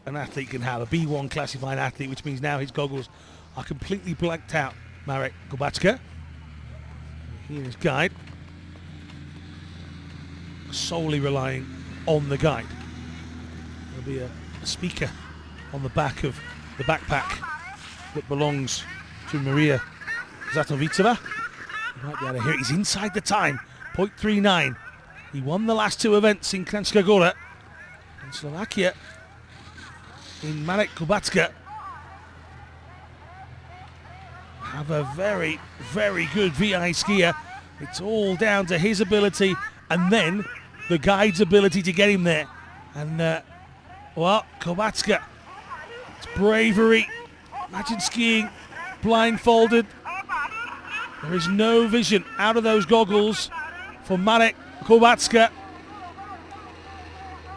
an athlete can have, a B1 classified athlete, which means now his goggles are completely blacked out. Marek Gobatska, he and his guide, solely relying on the guide. There'll be a speaker on the back of the backpack that belongs to Maria Zatoviceva. You might be able to hear it. He's inside the time, 0.39. He won the last 2 events in Kranjska Gora. And Slovakia in Marek Kubacka have a very, very good VI skier. It's all down to his ability and then the guide's ability to get him there. And, well, Kubacka, it's bravery. Imagine skiing blindfolded. There is no vision out of those goggles for Marek Kubacka.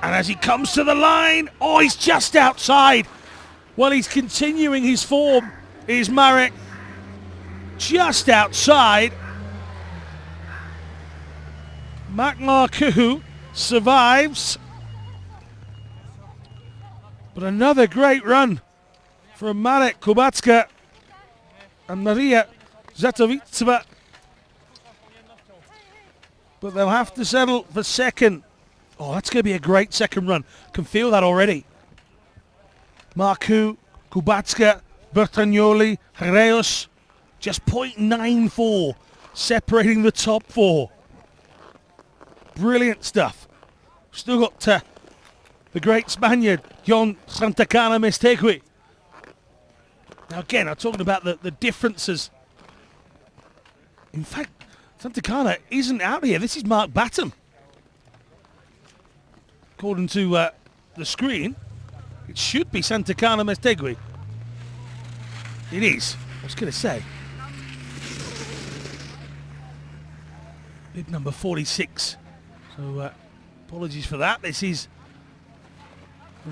And as he comes to the line, oh, he's just outside. Well, he's continuing his form, is Marek. Just outside. Marku survives. But another great run from Marek Kubacka and Maria Zatoviceva. But they'll have to settle for second. Oh, that's going to be a great second run. Can feel that already. Marku, Kubacka, Bertagnoli, Herreos. Just 0.94 separating the top four. Brilliant stuff. Still got the great Spaniard, Jon Santacana Mestegui. Now again, I'm talking about the differences. In fact, Santacana isn't out here. This is Mark Batum. According to the screen, it should be Santacana Mestegui. It is. I was going to say. Bib number 46. So apologies for that. This is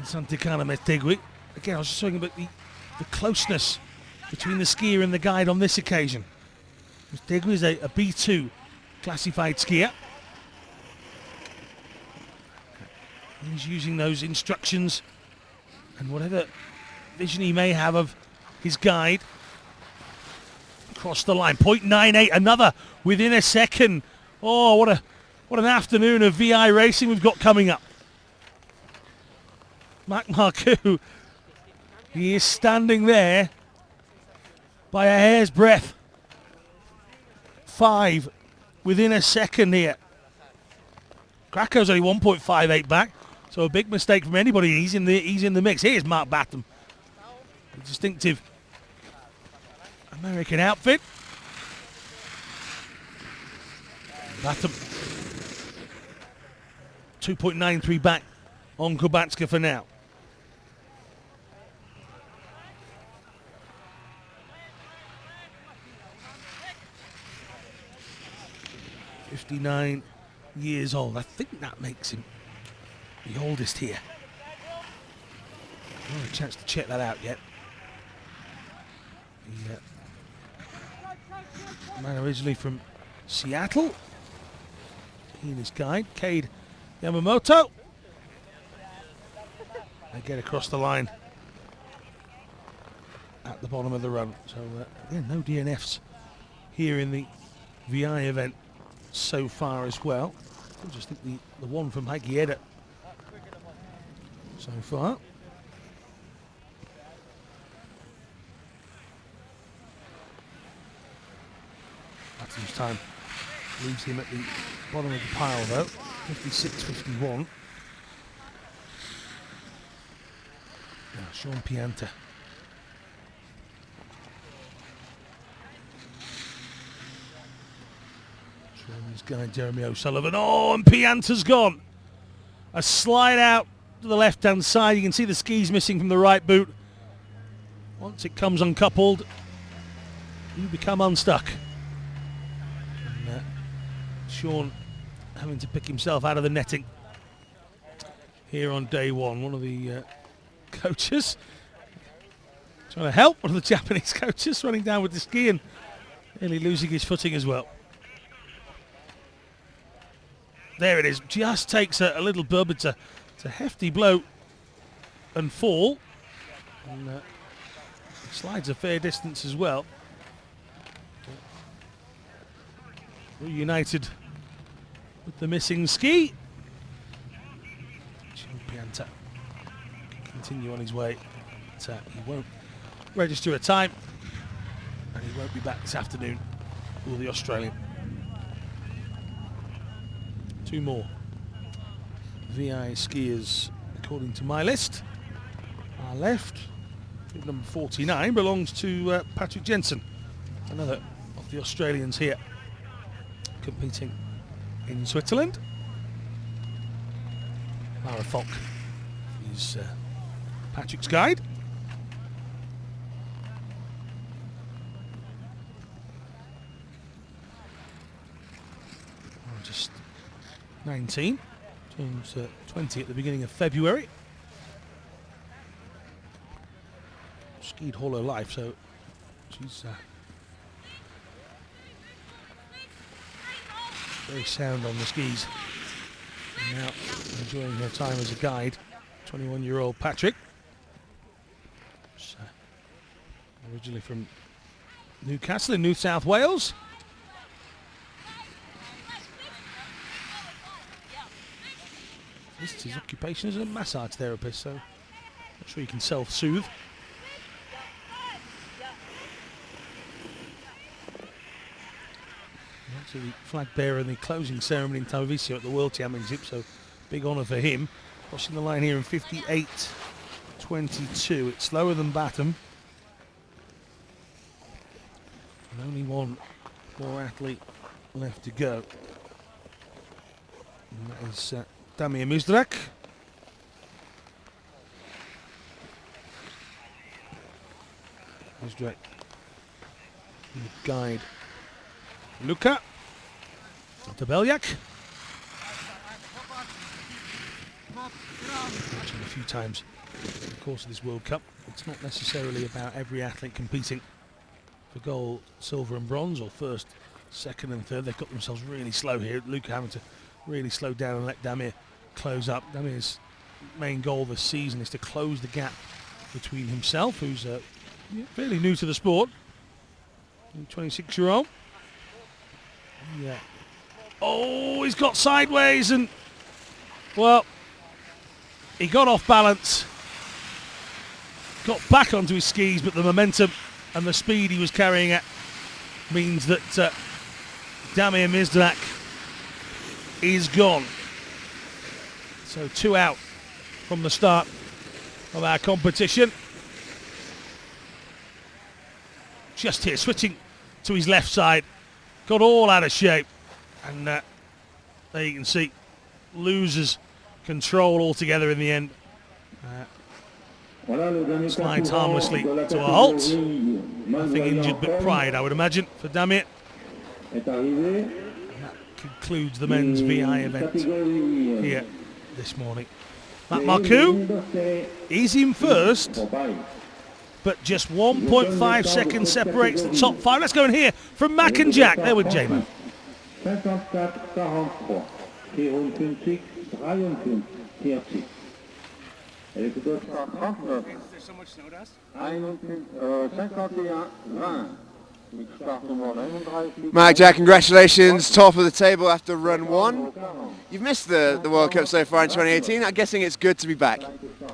Santacana Mestegui. Again, I was just talking about the closeness between the skier and the guide on this occasion. Mestegui is a B2 classified skier. He's using those instructions and whatever vision he may have of his guide. Across the line, 0.98, another within a second. Oh, what an afternoon of VI racing we've got coming up. Marku, he is standing there by a hair's breadth. 5 within a second here. Krakow's only 1.58 back, so a big mistake from anybody. He's in the mix. Here's Mark Batum. A distinctive American outfit. Batum 2.93 back on Kubacka for now. "59 years old. I think that makes him the oldest here. I haven't had a chance to check that out yet. The man originally from Seattle. He and his guide, Cade Yamamoto. They get across the line at the bottom of the run. So, yeah, no DNFs here in the VI event so far as well. I just think the one from Hagieda so far. Batum's time leaves him at the bottom of the pile though, 56.51. Sean Pianta. Sean's guy Jeremy O'Sullivan. Oh, and Pianta's gone. A slide out to the left-hand side. You can see the skis missing from the right boot. Once it comes uncoupled, you become unstuck. And, Sean having to pick himself out of the netting here on day one. One of the coaches trying to help, one of the Japanese coaches running down with the ski and nearly losing his footing as well. There it is, just takes a little bump. It's a hefty blow and fall. And slides a fair distance as well. Reunited with the missing ski. Pianta can continue on his way, but he won't register a time, and he won't be back this afternoon for the Australian. Two more VI skiers, according to my list, Our left, number 49, belongs to Patrick Jensen, another of the Australians here competing in Switzerland. Lara Falk is Patrick's guide. Just 19, turns 20 at the beginning of February. Skied all her life, so she's very sound on the skis. And now enjoying her time as a guide, 21-year-old Patrick. Originally from Newcastle in New South Wales. This is his occupation as a massage therapist, so I'm sure you can self-soothe. So the flag bearer in the closing ceremony in Tavisio at the World Championship, so big honour for him. Crossing the line here in 58.22. It's slower than Batum. And only one more athlete left to go. And that is Damir Mizrak. Mizrak, guide Luka Tabelyak. Mentioned a few times in the course of this World Cup, it's not necessarily about every athlete competing for gold, silver and bronze, or first, second and third. They've got themselves really slow here. Luka having to really slow down and let Damir close up. Damir's main goal this season is to close the gap between himself, who's fairly new to the sport, 26-year-old. Yeah. Oh, he's got sideways and, well, he got off balance, got back onto his skis, but the momentum and the speed he was carrying at means that Damir Mizrak is gone. So 2 out from the start of our competition. Just here, switching to his left side, got all out of shape, and there you can see, loses control altogether in the end. Slides harmlessly to a halt. Nothing injured but pride, I would imagine, for Damir. And that concludes the men's VI event here this morning. Matt Marcoux is in first, but just 1.5 seconds separates the top 5. Let's go in here from Mac and Jack. There with J-Mo. Is there so much snow dust? Mike, Jack, congratulations, top of the table after run 1. You've missed the World Cup so far in 2018. I'm guessing it's good to be back.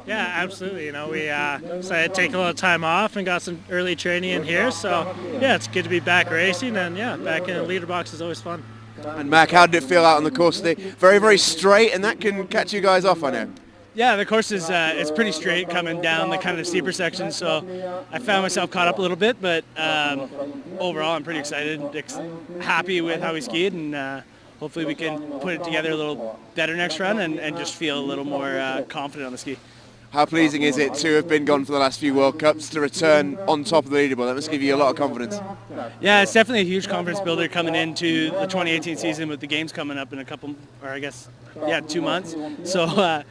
Yeah, absolutely. You know, we decided to take a little time off and got some early training in here. So, yeah, it's good to be back racing, and yeah, back in the leader box is always fun. And Mac, how did it feel out on the course today? Very, very straight, and that can catch you guys off, I know. Yeah, the course is it's pretty straight coming down the kind of steeper section, so I found myself caught up a little bit, but overall I'm pretty excited, happy with how we skied, and hopefully we can put it together a little better next run and just feel a little more confident on the ski. How pleasing is it to have been gone for the last few World Cups to return on top of the leaderboard? That must give you a lot of confidence. Yeah, it's definitely a huge confidence builder coming into the 2018 season with the games coming up in a couple, or I guess, yeah, 2 months. So I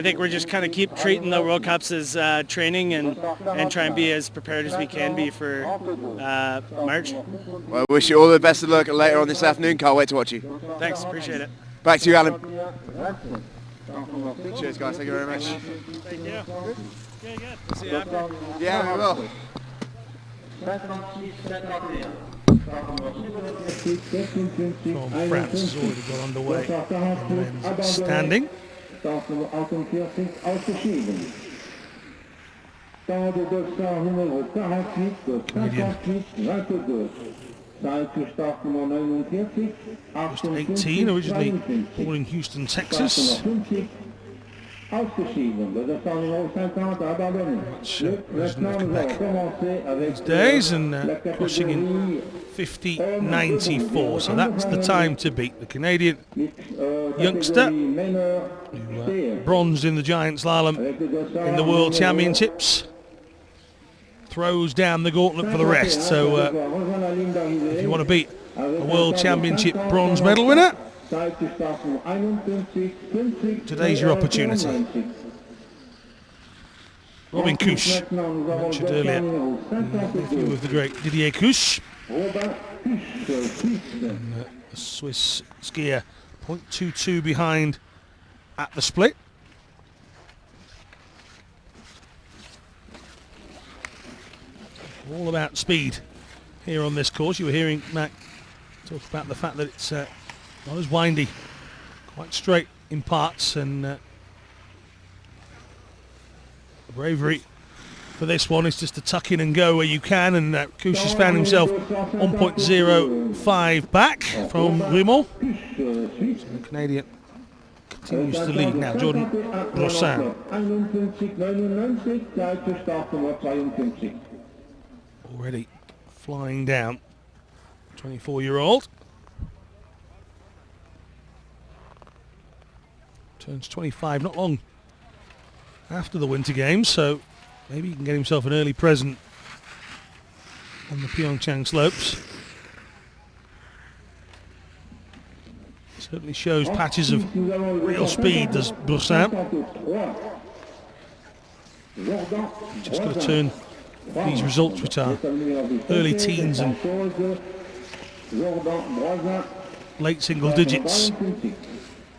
think we're just kind of keep treating the World Cups as training and try and be as prepared as we can be for March. Well, I wish you all the best of luck later on this afternoon. Can't wait to watch you. Thanks, appreciate it. Back to you, Alan. Cheers, guys. Thank you very much. Thank you. Yeah, good. See you after. Yeah, we will. From France has already got underway. And then standing. Just 18, originally born in Houston, Texas. Ausgeschieden. Le descend numéro 50 abandonné. These days and crossing in 50.94, so that's the time to beat. The Canadian youngster who bronzed in the Giant Slalom in the World Championships throws down the gauntlet for the rest. So if you want to beat a World Championship bronze medal winner, today's your opportunity. Robin Couche, mentioned earlier, with the great Didier Couche. And, the Swiss skier 0.22 behind at the split. All about speed here on this course. You were hearing Mac talk about the fact that it's not as windy, quite straight in parts, and the bravery for this one is just to tuck in and go where you can, and Couche has found himself 1.05 back from Grimaud. So the Canadian continues to lead now. Jordan Brossin already flying down, 24-year-old. Turns 25 not long after the Winter Games, so maybe he can get himself an early present on the PyeongChang slopes. Certainly shows patches of real speed, does Brossin. Just got to turn these results, which are early teens and late single digits,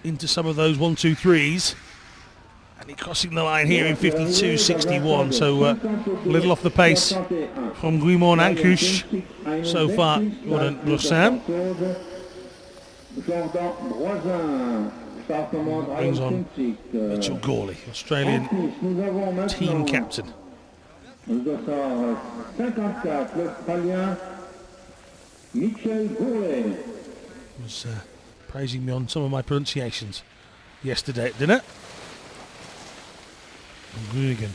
into some of those 1, 2, 3s. And he's crossing the line here in 52.61, so a little off the pace from Grimaud and Couche so far. Jordan Brossin brings on Mitchell Gawley, Australian team captain. Was praising me on some of my pronunciations yesterday at dinner. Grugen,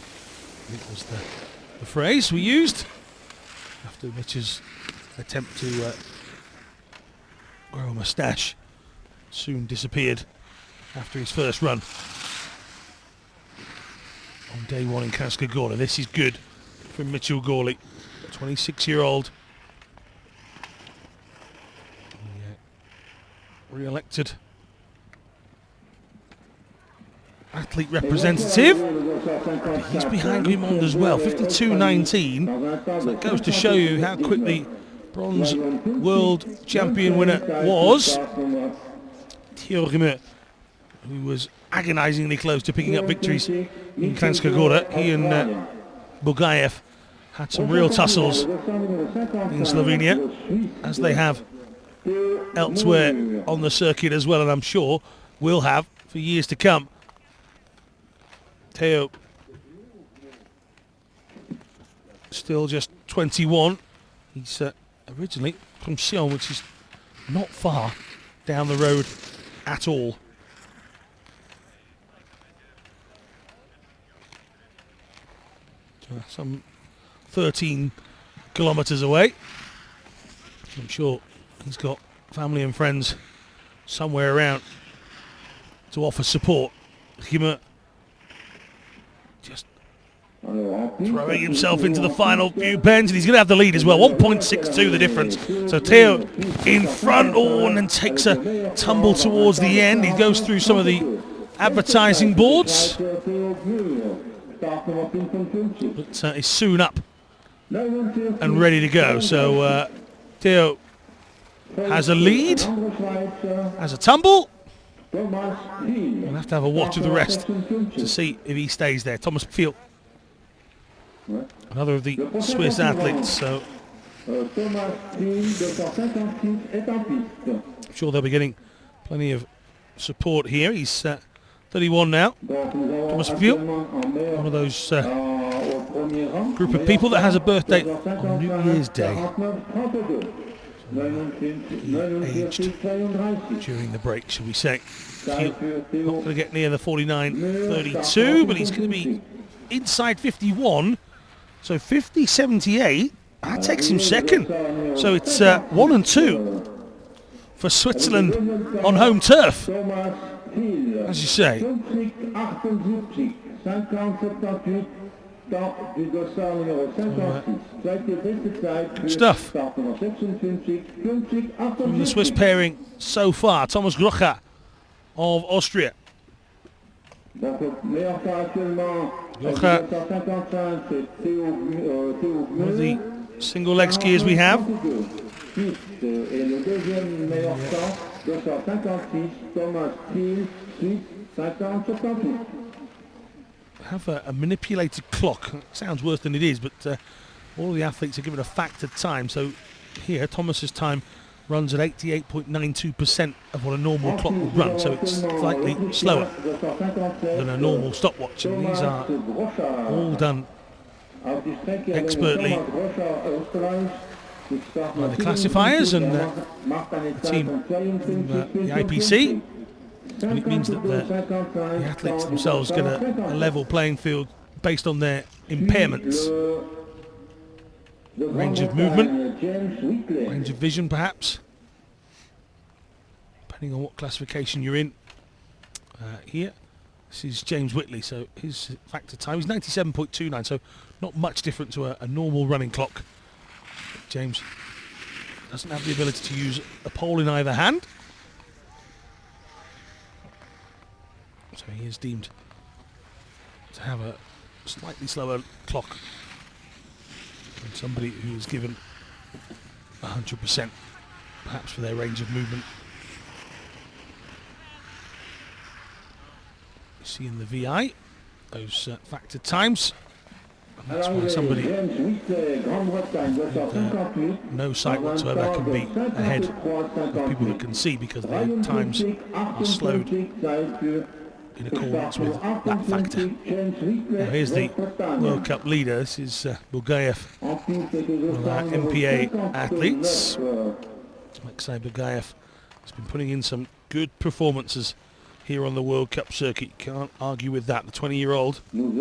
it was the phrase we used after Mitch's attempt to grow a moustache. Soon disappeared after his first run on day one in Kaskagora. This is good from Mitchell Gawley, 26-year-old. Re-elected athlete representative. He's behind Grimaud as well, 52.19. So that goes to show you how quick the bronze world champion winner was. Theo Grimaud, who was agonisingly close to picking up victories in Kranjska. He and Bugaev had some real tussles in Slovenia, as they have elsewhere on the circuit as well, and I'm sure will have for years to come. Theo, still just 21. He's originally from Sion, which is not far down the road at all. Some 13 kilometres away. I'm sure he's got family and friends somewhere around to offer support. Hima just throwing himself into the final few bends, and he's going to have the lead as well. 1.62 the difference. So Theo in front, and then takes a tumble towards the end. He goes through some of the advertising boards, but is soon up and ready to go. So Theo has a lead, has a tumble. We'll have to have a watch of the rest to see if he stays there. Thomas Pfeil, another of the Swiss athletes, so I'm sure they'll be getting plenty of support here. He's 31 now. Thomas Pfeil, one of those group of people that has a birthday on New Year's Day. Aged during the break, shall we say. He's not going to get near the 49.32, but he's going to be inside 51. So 50.78, that takes him second. So it's 1 and 2 for Switzerland on home turf, as you say. Good stuff from the Swiss pairing so far. Thomas Grocher of Austria. Grocher, one of the single leg skiers we have. Have a manipulated clock. Sounds worse than it is, but all the athletes are given a factored time. So here, Thomas's time runs at 88.92% of what a normal clock would run. So it's slightly slower than a normal stopwatch. And these are all done expertly by the classifiers and the team from the IPC. And it means that the athletes themselves get a level playing field based on their impairments. Range of movement, range of vision perhaps, depending on what classification you're in. Here, this is James Whitley, so his factor time is 97.29, so not much different to a normal running clock. James doesn't have the ability to use a pole in either hand. So he is deemed to have a slightly slower clock than somebody who is given 100%, perhaps for their range of movement. You see in the VI those factored times. And that's why somebody with no sight whatsoever can be ahead of people that can see, because their times are slowed in accordance with that factor. Now here's the World Cup leader. This is Bugayev, one of our MPA athletes. Alexei Bugayev has been putting in some good performances here on the World Cup circuit. Can't argue with that. The 20-year-old from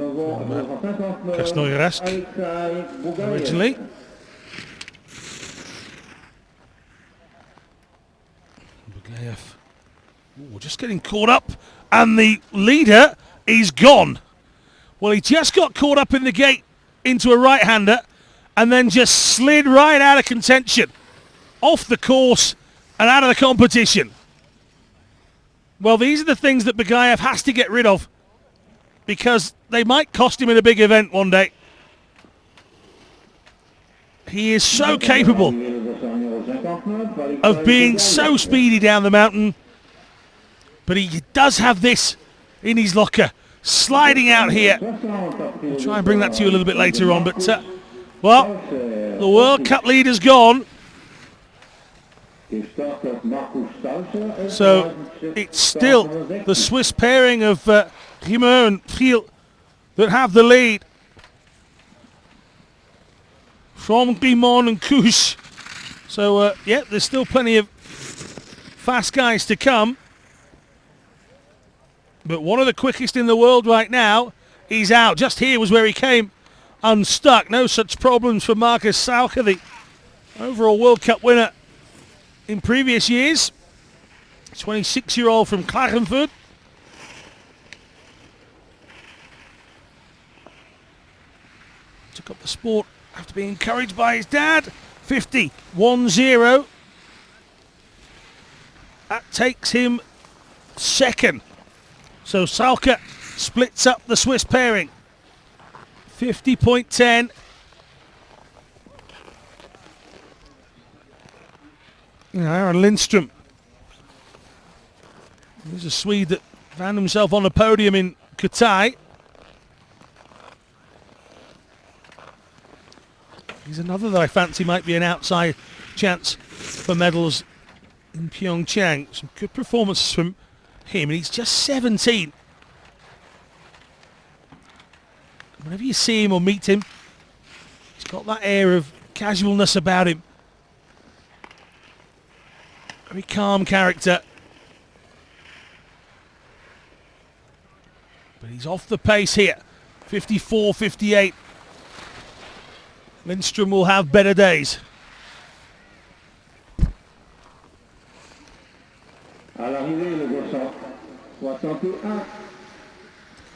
Krasnoyarsk originally. Bugayev, just getting caught up, and the leader is gone. Well, he just got caught up in the gate into a right-hander and then just slid right out of contention, off the course and out of the competition. Well, these are the things that Bugayev has to get rid of, because they might cost him in a big event one day. He is so capable of being so speedy down the mountain, but he does have this in his locker, sliding out here. We'll try and bring that to you a little bit later on, but, well, the World Cup leader's gone. So it's still the Swiss pairing of Riemer and Friel that have the lead. From Guimond and Couche. So, yeah, there's still plenty of fast guys to come. But one of the quickest in the world right now is out. Just here was where he came unstuck. No such problems for Markus Saucher, the overall World Cup winner in previous years. 26-year-old from Klagenfurt. Took up the sport after being encouraged by his dad. 50.10. That takes him second. So Saucher splits up the Swiss pairing. 50.10. Aaron Lindström. There's a Swede that found himself on the podium in Kutai. He's another that I fancy might be an outside chance for medals in PyeongChang. Some good performances from him, and he's just 17. Whenever you see him or meet him, he's got that air of casualness about him. Very calm character. But he's off the pace here. 54.58. Lindstrom will have better days. À l'arrivée, le 261,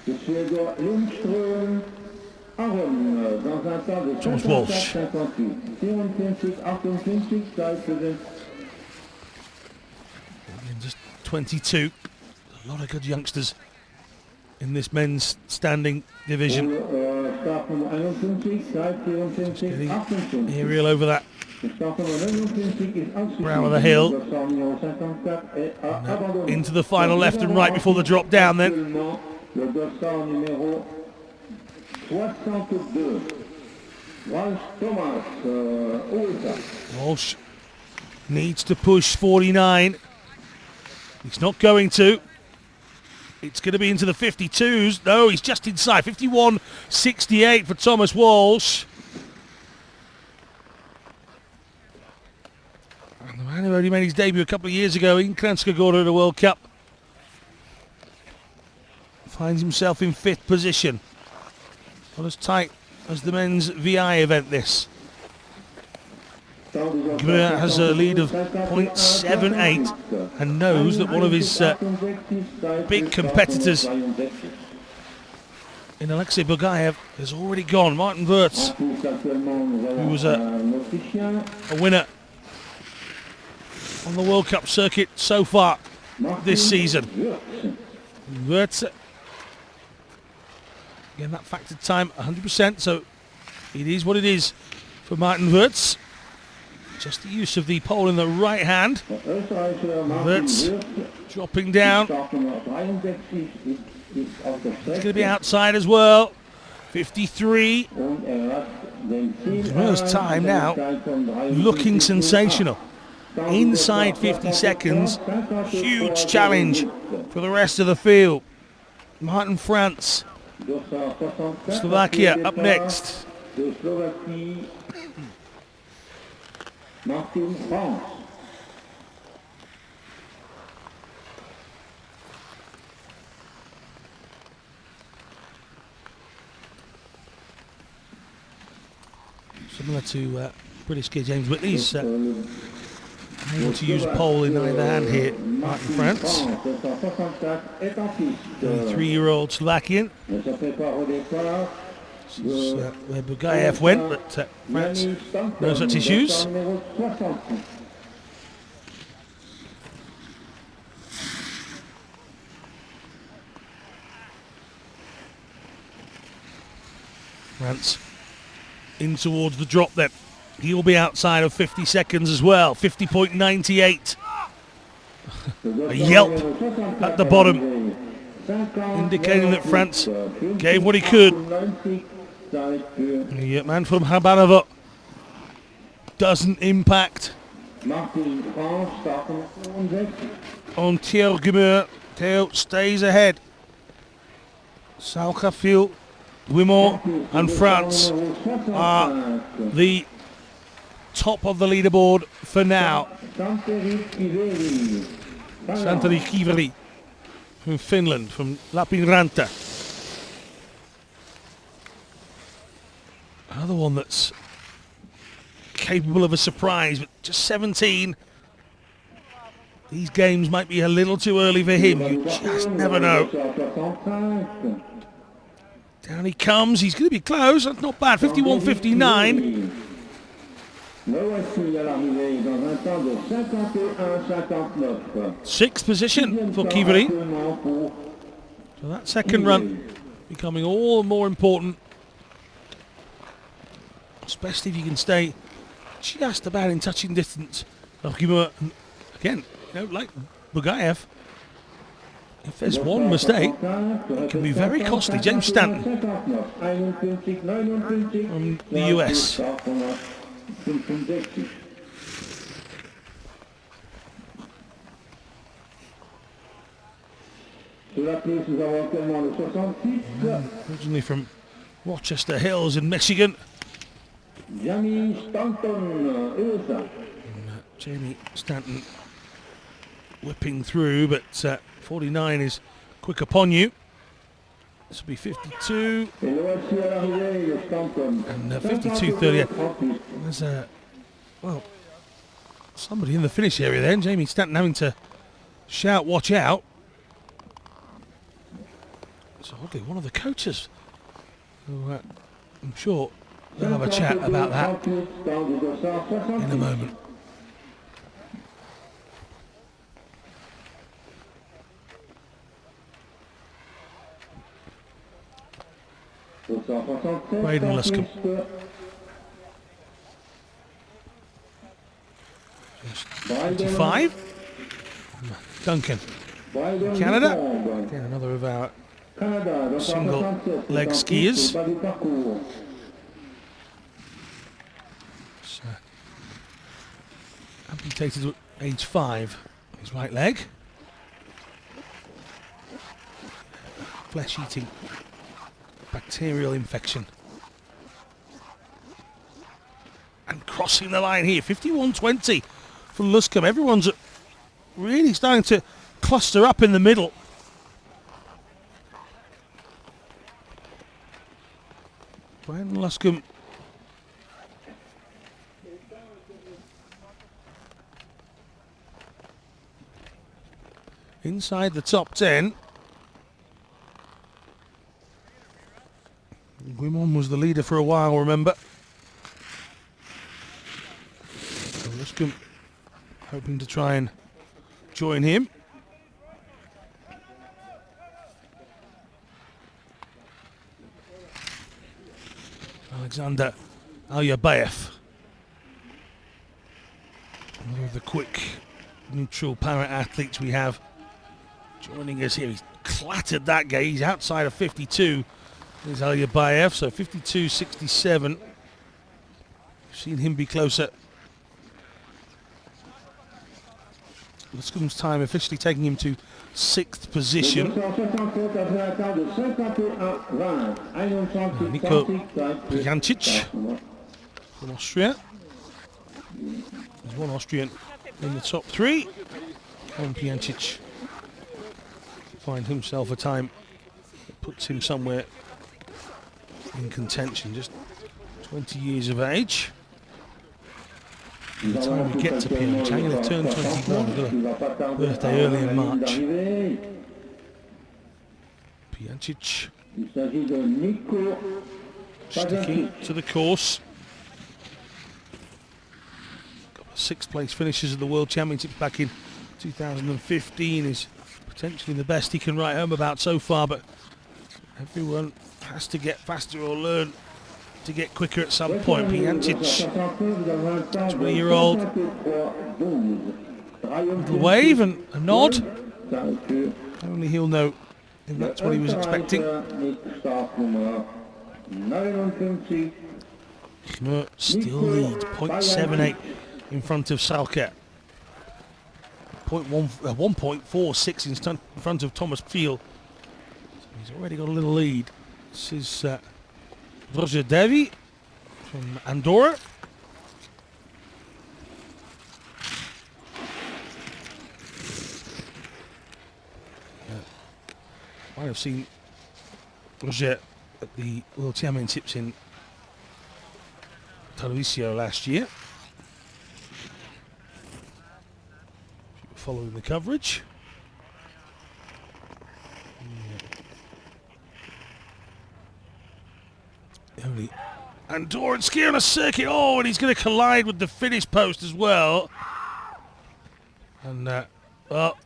le Suédois Lindström Aron dans un temps de 54,58. 54,58, Zeit für den Just 22. A lot of good youngsters in this men's standing division. Start Nummer 51, Zeit 54, 58. Aerial over that Start Nummer 59 ist ausgeschieden. brow of the hill. Le 254 est abandonné. Into the final left and right before the drop down then. Le 200 numéro 62. Ralph Thomas, USA. Walsh needs to push 49. He's not going to. It's going to be into the 52s. No, he's just inside. 51.68 for Thomas Walsh. And the man who only made his debut a couple of years ago in Kranjska at the World Cup finds himself in 5th position. Not as tight as the men's VI event this. Gmür has a lead of 0.78 and knows that one of his big competitors in Alexei Bugaev has already gone. Martin Wirtz, who was a winner on the World Cup circuit so far this season. Wirtz, again, that factored time 100%, so it is what it is for Martin Wirtz. Just the use of the pole in the right hand. Wirtz dropping down. He's going to be outside as well. 53. Gmür's time now looking sensational. Inside 50 seconds. Huge challenge for the rest of the field. Martin France. Slovakia up next. Martin France. Similar to British skier James Whitley's able to use pole in either hand here. Martin France, 33-year-old Slovakian. This is where Bugaev went, but France no such issues. France in towards the drop then. He'll be outside of 50 seconds as well. 50.98. A yelp at the bottom, indicating that France gave what he could. The man from Habanovo doesn't impact on Theo Gmür. Theo stays ahead. Salkafil, Wimont and France are the top of the leaderboard for now. Santeri Kiveri from Finland, from Lapinranta. Another one that's capable of a surprise, but just 17. These games might be a little too early for him. You just never know. Down he comes. He's going to be close. That's not bad. 51.59. Sixth position for Kiveri. So that second run becoming all the more important, especially if you can stay just about in touching distance of Gmür. Again, you know, like Bugaev, if there's one mistake, it can be very costly. James Stanton from the US. Originally from Rochester Hills in Michigan. Jamie Stanton, USA. Jamie Stanton whipping through, but 49 is quick upon you. This will be 52 and 52.38. There's well, somebody in the finish area then. Jamie Stanton having to shout, "Watch out!" So oddly, one of the coaches. Who, I'm sure they'll have a chat about that in a moment. Braden Luscombe. 25. Duncan. Canada. Again, another of our single leg skiers. So, amputated at age 5. His right leg. Flesh-eating bacterial infection. And crossing the line here, 51.20 for Luscombe. Everyone's really starting to cluster up in the middle. Brandon Luscombe inside the top 10. Guimon was the leader for a while, remember. So Luscombe hoping to try and join him. Alexander Alyabayev. One of the quick, neutral para-athletes we have joining us here. He's clattered that guy. He's outside of 52. There's Alyabayev, so 52.67. We've seen him be closer. Luscombe's time officially taking him to 6th position. Niko Pijancic from Austria. There's one Austrian in the top 3. And Pijancic find himself a time that puts him somewhere in contention, just 20 years of age. By the time we get to PyeongChang, he'll turn 21. He's got a birthday early in March. Pijancic sticking to the course. Got 6th place finishes at the World Championships back in 2015. Is potentially the best he can write home about so far, but everyone has to get faster or learn to get quicker at some point. Pijancic, 20-year-old, little wave and a nod. Only he'll know if that's what he was expecting. Knut still leads, 0.78 in front of Salke. 1.46 in front of Thomas Field. So he's already got a little lead. This is Roger Davy from Andorra. Might have seen Roger at the World Championships in Televisio last year. Following the coverage. Only Andorran skier on a circuit. Oh, and he's going to collide with the finish post as well. And well,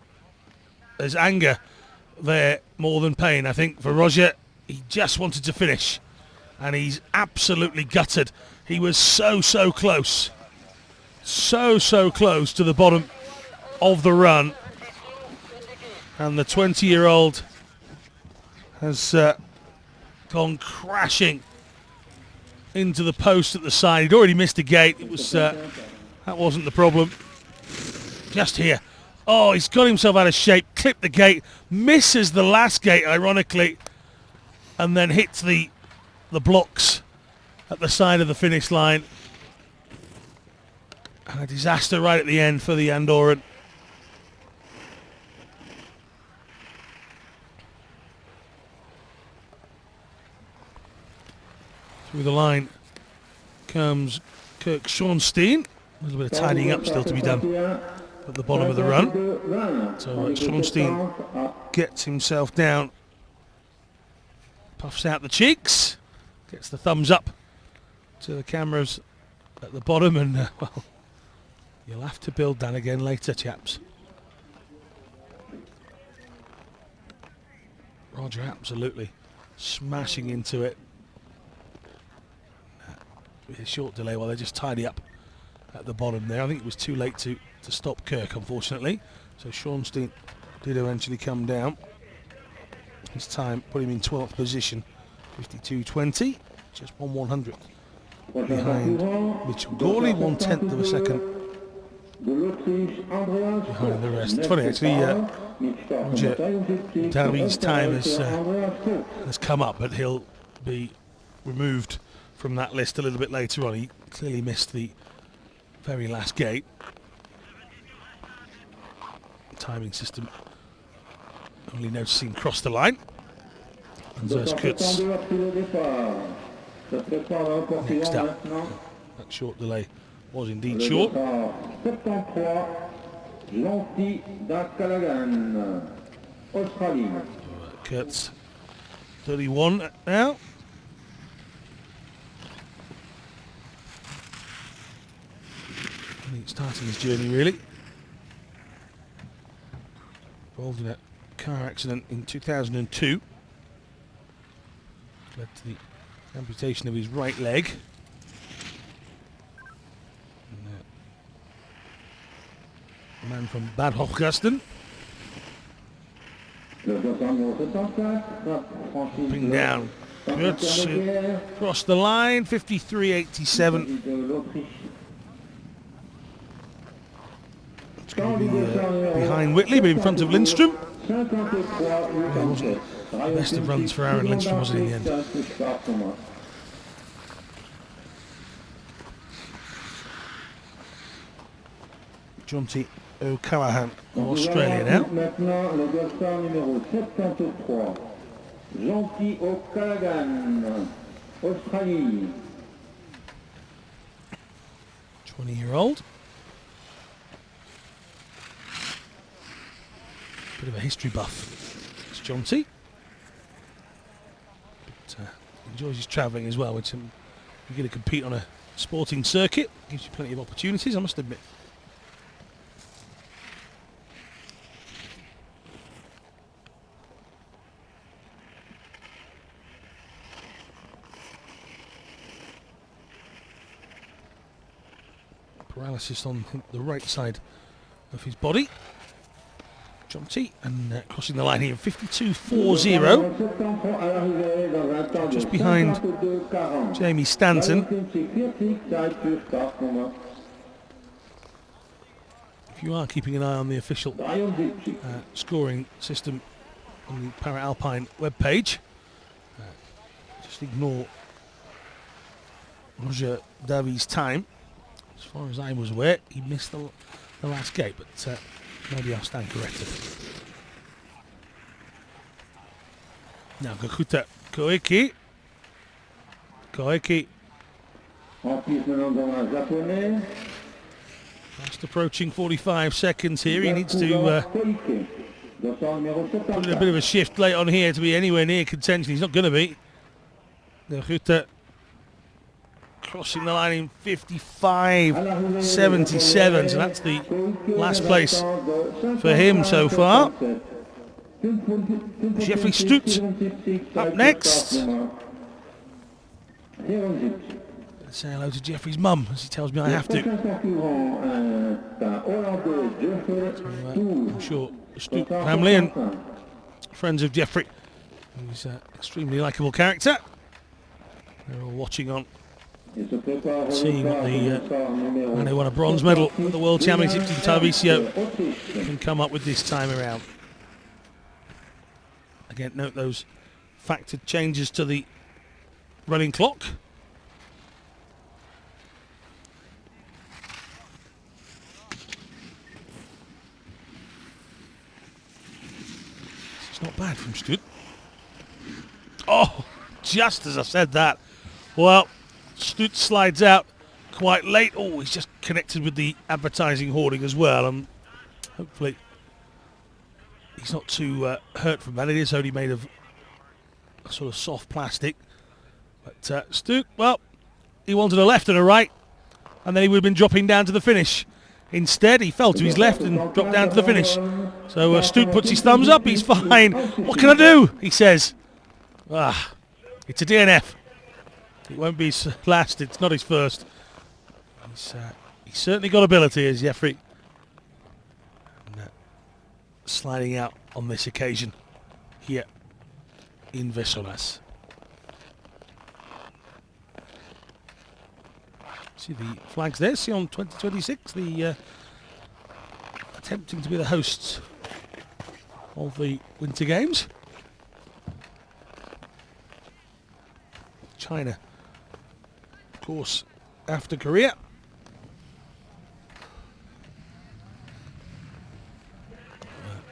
there's anger there more than pain, I think, for Roger. He just wanted to finish, and he's absolutely gutted. He was so close. So close to the bottom of the run. And the 20-year-old has gone crashing into the post at the side. He'd already missed a gate. It was that wasn't the problem. Just here. Oh, he's got himself out of shape. Clipped the gate. Misses the last gate, ironically, and then hits the blocks at the side of the finish line. And a disaster right at the end for the Andorran. Through the line comes Kirk Schornstein. A little bit of tidying up still to be done at the bottom of the run. So Schornstein gets himself down, puffs out the cheeks, gets the thumbs up to the cameras at the bottom, and well, you'll have to build that again later, chaps. Roger absolutely smashing into it. With a short delay while they just tidy up at the bottom there. I think it was too late to stop Kirk, unfortunately. So Schornstein did eventually come down. His time put him in 12th position, 52.20, just 1/100 behind Mitchell Gawley, 1/10 of a second behind the rest. It's funny actually, Roger Davies' time has come up, but he'll be removed from that list a little bit later on. He clearly missed the very last gate. Timing system only noticing cross the line. And Zerskutz next up. That short delay was indeed short. Kurtz 31 now. I think starting his journey really. Involved in a car accident in 2002. Led to the amputation of his right leg. And, a man from Bad Hofgasten. Dropping down. Kurtz across the line, 53.87. It's going to be behind Whitley, but in front of Lindstrom. It wasn't the best of runs for Aaron Lindstrom, was it, in the end? Jonty O'Callaghan of Australia now. 20-year-old. Bit of a history buff. It's Jonty. But enjoys his travelling as well, which you're going to compete on a sporting circuit. Gives you plenty of opportunities, I must admit. Paralysis on the right side of his body. Jonty, and crossing the line here, 52.40, just behind Jamie Stanton. If you are keeping an eye on the official scoring system on the Para-Alpine webpage, just ignore Roger Davies' time. As far as I was aware, he missed the last gate, but maybe I'll stand corrected. Now Gakuta Koeki. Fast approaching 45 seconds here. He needs to put in a bit of a shift late on here to be anywhere near contention. He's not going to be. Gakuta crossing the line in 55.77, so that's the last place for him so far. Jeffrey Stut up next. Let's say hello to Jeffrey's mum, as he tells me I have to. So, I'm sure the Stut family and friends of Jeffrey, who's an extremely likeable character, they're all watching on, seeing what the man who won a bronze medal at the World Championships in Tarvisio can come up with this time around. Again, note those factored changes to the running clock. It's not bad from Stut. Oh, just as I said that, Well, Stoot slides out quite late. Oh, he's just connected with the advertising hoarding as well. Hopefully he's not too hurt from that. It is only made of a sort of soft plastic. But Stoot, well, he wanted a left and a right, and then he would have been dropping down to the finish. Instead, he fell to his left and dropped down to the finish. So Stoot puts his thumbs up. He's fine. What can I do? He says. It's a DNF. It won't be his last. It's not his first. He's certainly got ability, as Jeffrey. And, sliding out on this occasion here in Veysonnaz. See the flags there, see on 2026, the attempting to be the hosts of the Winter Games. China, of course, after Korea.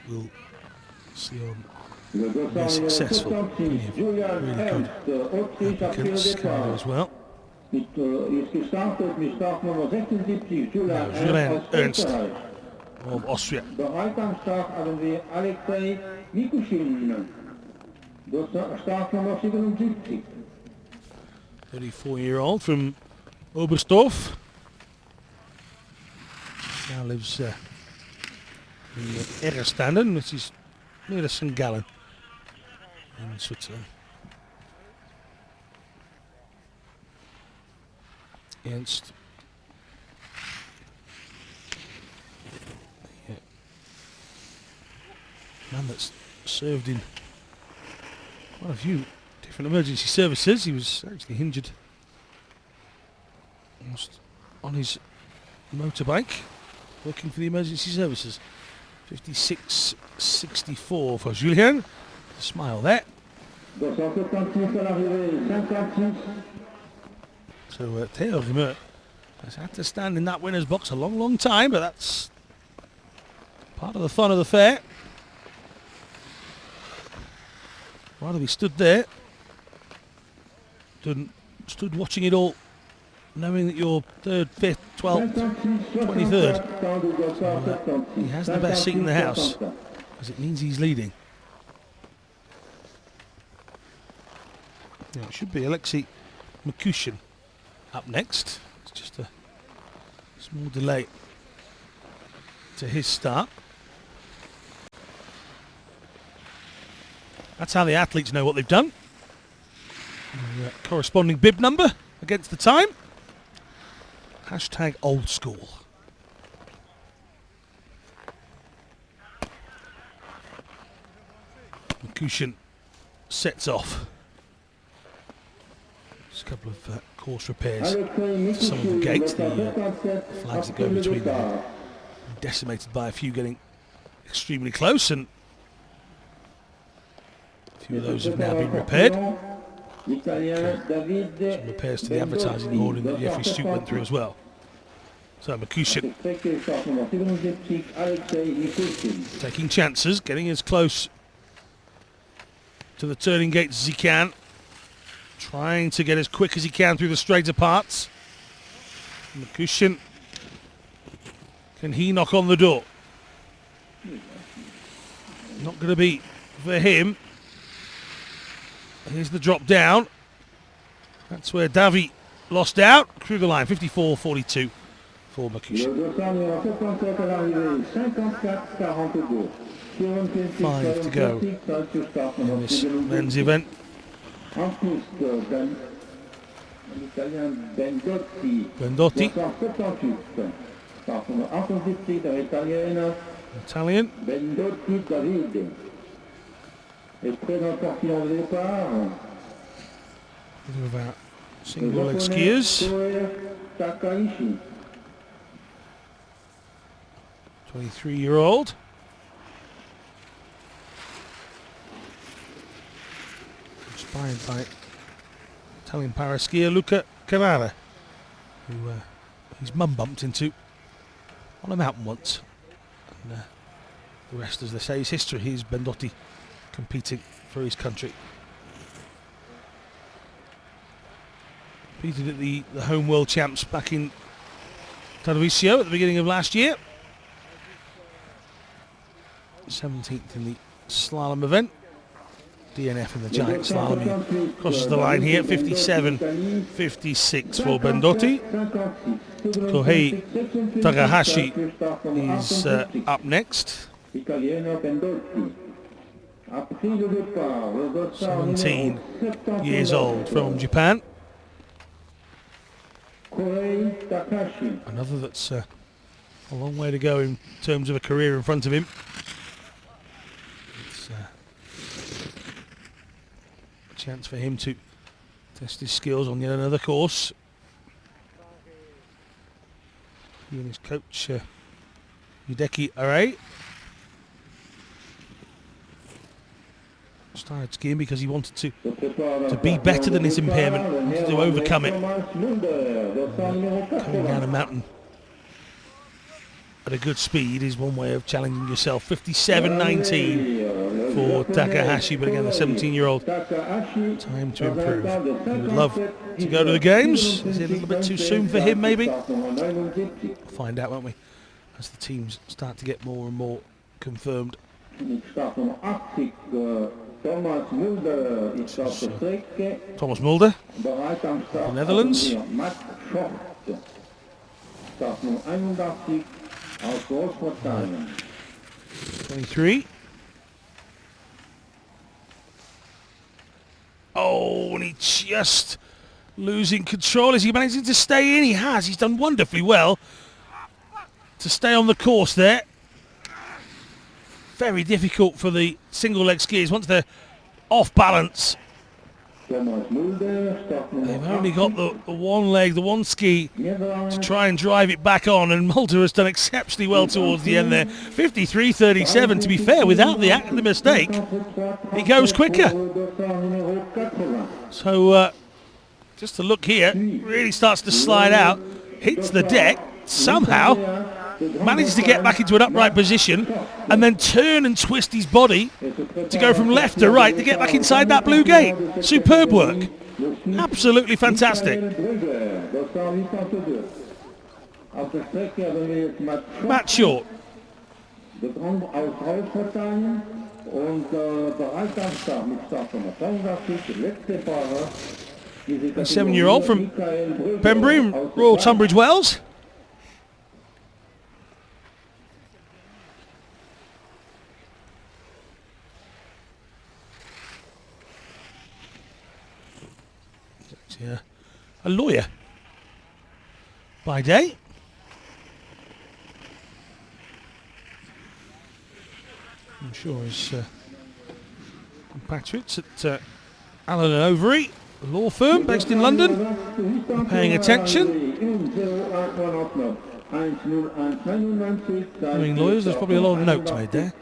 We'll see on be successful. Really good applicants coming as well. Julian Ernst of Austria. 34-year-old from Oberstdorf. Now lives in Erstanden, which is near St. Gallen in Switzerland. Against man that's served in quite a few different emergency services. He was actually injured almost on his motorbike working for the emergency services. 56.64 for Julien. Smile there. So Theo Rimmer has had to stand in that winner's box a long time, but that's part of the fun of the fair. Rather be stood there, stood watching it all, knowing that you're 3rd, 5th, 12th, 23rd. So, he has the best seat in the house, because it means he's leading. Now, it should be Alexei Mikushin up next. It's just a small delay to his start. That's how the athletes know what they've done. The corresponding bib number against the time. Hashtag old school. Mikushin sets off. Just a couple of course repairs to some of the gates. The flags that go between them decimated by a few getting extremely close, and a few of those have now been repaired. Some repairs to the advertising hoarding that Jeffrey Stoot went through as well. So Mikushin taking chances, getting as close to the turning gates as he can, trying to get as quick as he can through the straighter parts. Mikushin, can he knock on the door? Not going to be for him. Here's the drop down. That's where Davy lost out through the line. 54.42 for Mikushin. 5 to go in this men's event. Bendotti, Italian. About single leg skiers. 23-year-old. Inspired by Italian para-skier Luca Canara, who his mum bumped into on a mountain once. And the rest, as they say, is history. Here's Bendotti competing for his country. Competed at the home world champs back in Tarvisio at the beginning of last year. 17th in the slalom event. DNF in the Giant Slalom. He crosses the line here, 57.56 for Bendotti. Kohei Takahashi is up next. 17 years old from Japan. Another that's a long way to go in terms of a career in front of him. It's a chance for him to test his skills on yet another course. He and his coach, Hideki Arai, started skiing because he wanted to be better than his impairment, wanted to overcome it. Coming down a mountain at a good speed is one way of challenging yourself. 57.19 for Takahashi, but again the 17-year-old, time to improve. He would love to go to the games. Is it a little bit too soon for him maybe? We'll find out, won't we, as the teams start to get more and more confirmed. Thomas Mulder, the Netherlands. 23. Oh, and he just losing control. Is he managing to stay in? He has. He's done wonderfully well to stay on the course there. Very difficult for the single leg skiers once they're off balance. They've only got the one leg, the one ski to try and drive it back on, and Mulder has done exceptionally well towards the end there. 53.37, to be fair, without the mistake, he goes quicker. So just to look here, really starts to slide out, hits the deck, somehow manages to get back into an upright position and then turn and twist his body to go from left to right to get back inside that blue gate. Superb work. Absolutely fantastic. Matt Short. A 7-year-old from Pembury, Royal Tunbridge Wells. A lawyer by day. I'm sure his compatriots at Allen & Overy, a law firm based in London, are paying attention. Knowing lawyers, there's probably a lot of notes made there.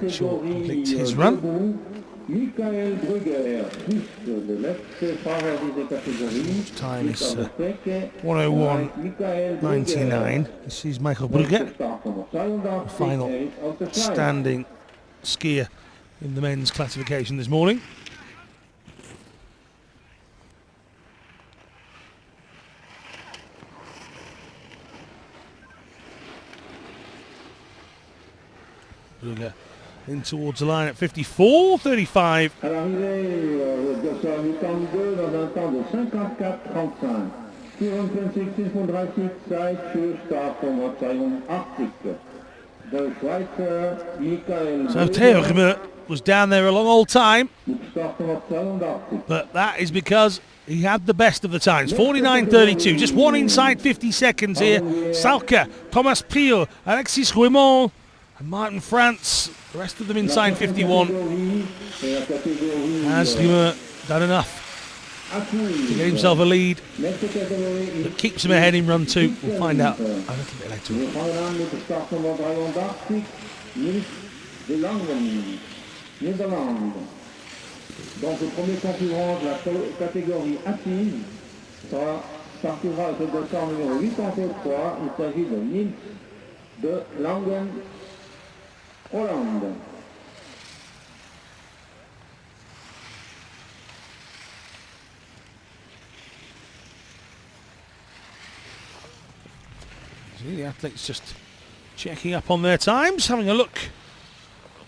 Short completes his run. Time is 1:01.99. This is Michael Brugger, the final standing skier in the men's classification this morning. Brugger in towards the line at 54.35. So Theo was down there a long old time, but that is because he had the best of the times. 49.32, just one inside 50 seconds here. Salka, Thomas Priot, Alexis Ruimont, and Martin France, the rest of them inside 51. Has Ruimont done enough to get himself a lead that keeps him ahead in run 2? We'll find out a little bit later. Donc le premier concurrent de la catégorie Alpine partira avec le dossard numéro 83. Il s'agit de Nils de Langen, Hollande. See the athletes just checking up on their times, having a look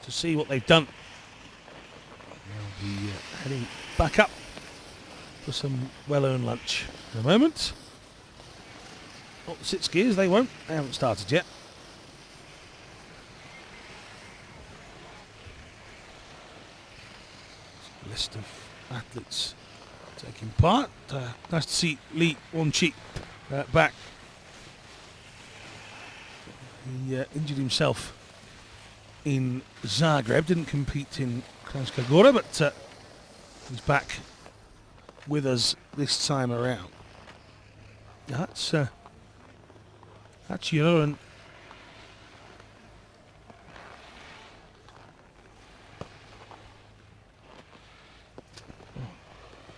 to see what they've done. They'll be heading back up for some well-earned lunch in a moment. Not the sit skiers, they won't. They haven't started yet. List of athletes taking part. Nice to see Lee Won-chi back. He injured himself in Zagreb, didn't compete in Kranjska Gora, but he's back with us this time around. That's Jeroen.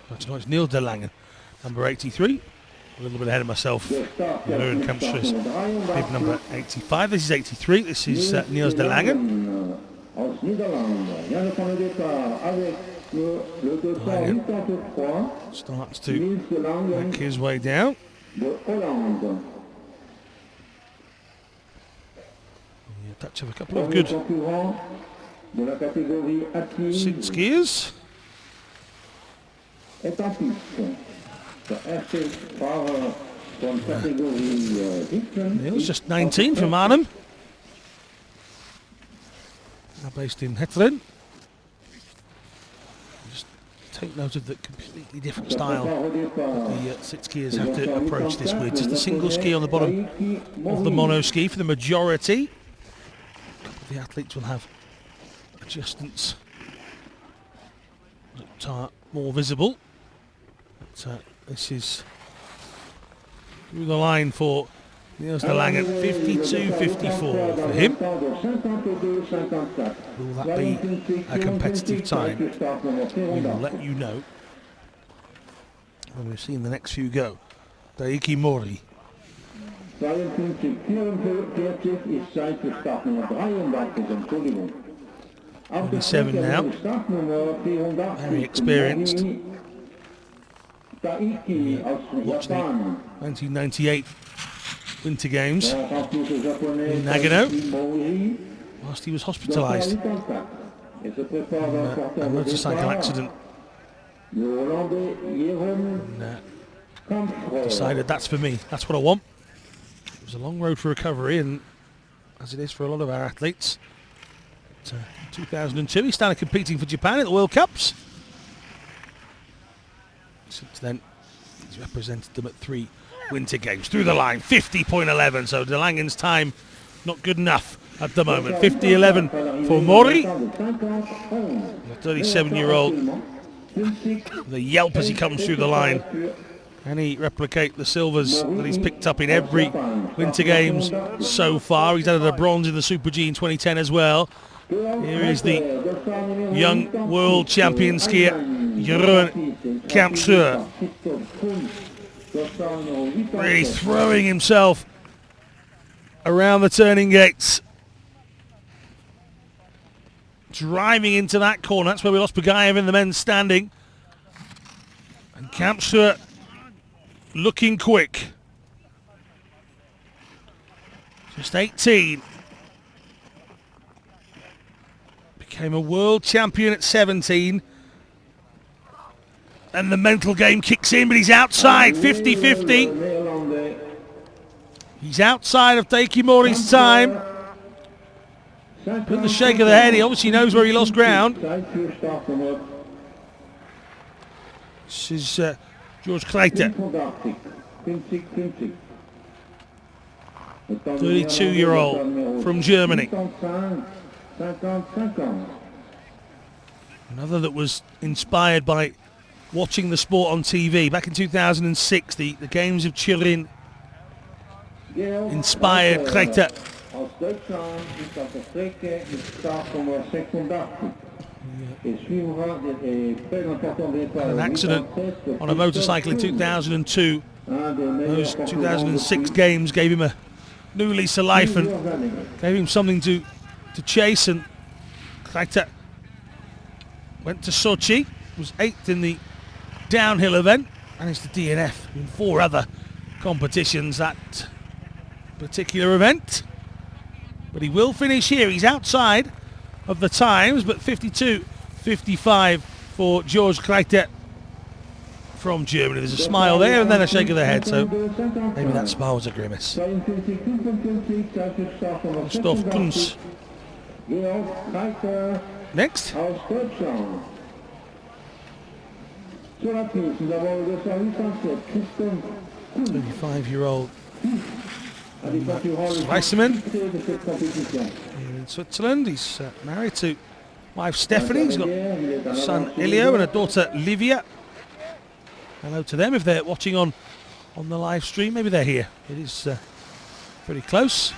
It's Niels de Langen, number 83. A little bit ahead of myself. Jeroen Kampschr's bib number 85. This is 83. This is Niels de Langen. Langen starts to make his way down. Touch of a couple of good sit skiers. Niels, just 19 from Arnhem. Now based in Hetland. Just take note of the completely different style that the sit skiers have to approach this with. Just a single ski on the bottom of the mono ski for the majority. A couple of the athletes will have adjustments that are more visible. But, this is through the line for Niels de Langen, 52.54 for him. Will that be a competitive time? We will let you know when we've seen the next few go. Daiki Mori. 27 now, very experienced. Watched the 1998 Winter Games in Nagano whilst he was hospitalised in a motorcycle accident. And, decided that's for me, that's what I want. It was a long road for recovery, and as it is for a lot of our athletes. But, 2002 he started competing for Japan at the World Cups. Since then he's represented them at 3 Winter Games. Through the line, 50.11, so de Langen's time not good enough at the moment. 50.11 for Mori, the 37-year-old. The yelp as he comes through the line. Can he replicate the silvers that he's picked up in every Winter Games so far? He's added a bronze in the Super G in 2010 as well. Here is the young world champion skier, Jeroen Kampschr. Really throwing himself around the turning gates. Driving into that corner. That's where we lost Bagayev in the men's standing. And Kampschr looking quick. Just 18. Became a world champion at 17. And the mental game kicks in, but he's outside, 50-50. He's outside of Daiki Mori's time. With the shake of the head, he obviously knows where he lost ground. This is George Kleiter, 32-year-old from Germany. Another that was inspired by watching the sport on TV. Back in 2006, the Games of Turin inspired Kleiter. An accident on a motorcycle in 2002. Those 2006 Games gave him a new lease of life and gave him something to chase, and Kleiter went to Sochi, was 8th in the downhill event, and it's the DNF in 4 other competitions. That particular event. But he will finish here. He's outside of the times, but 52.55 for George Kreiter from Germany. There's a smile there and then a shake of the head, so maybe that smile was a grimace. Christoph Kunz next. 35-year-old Weissman here in Switzerland. He's married to wife Stephanie. He's got a son Elio and a daughter Livia. Hello to them if they're watching on the live stream. Maybe they're here. It is pretty close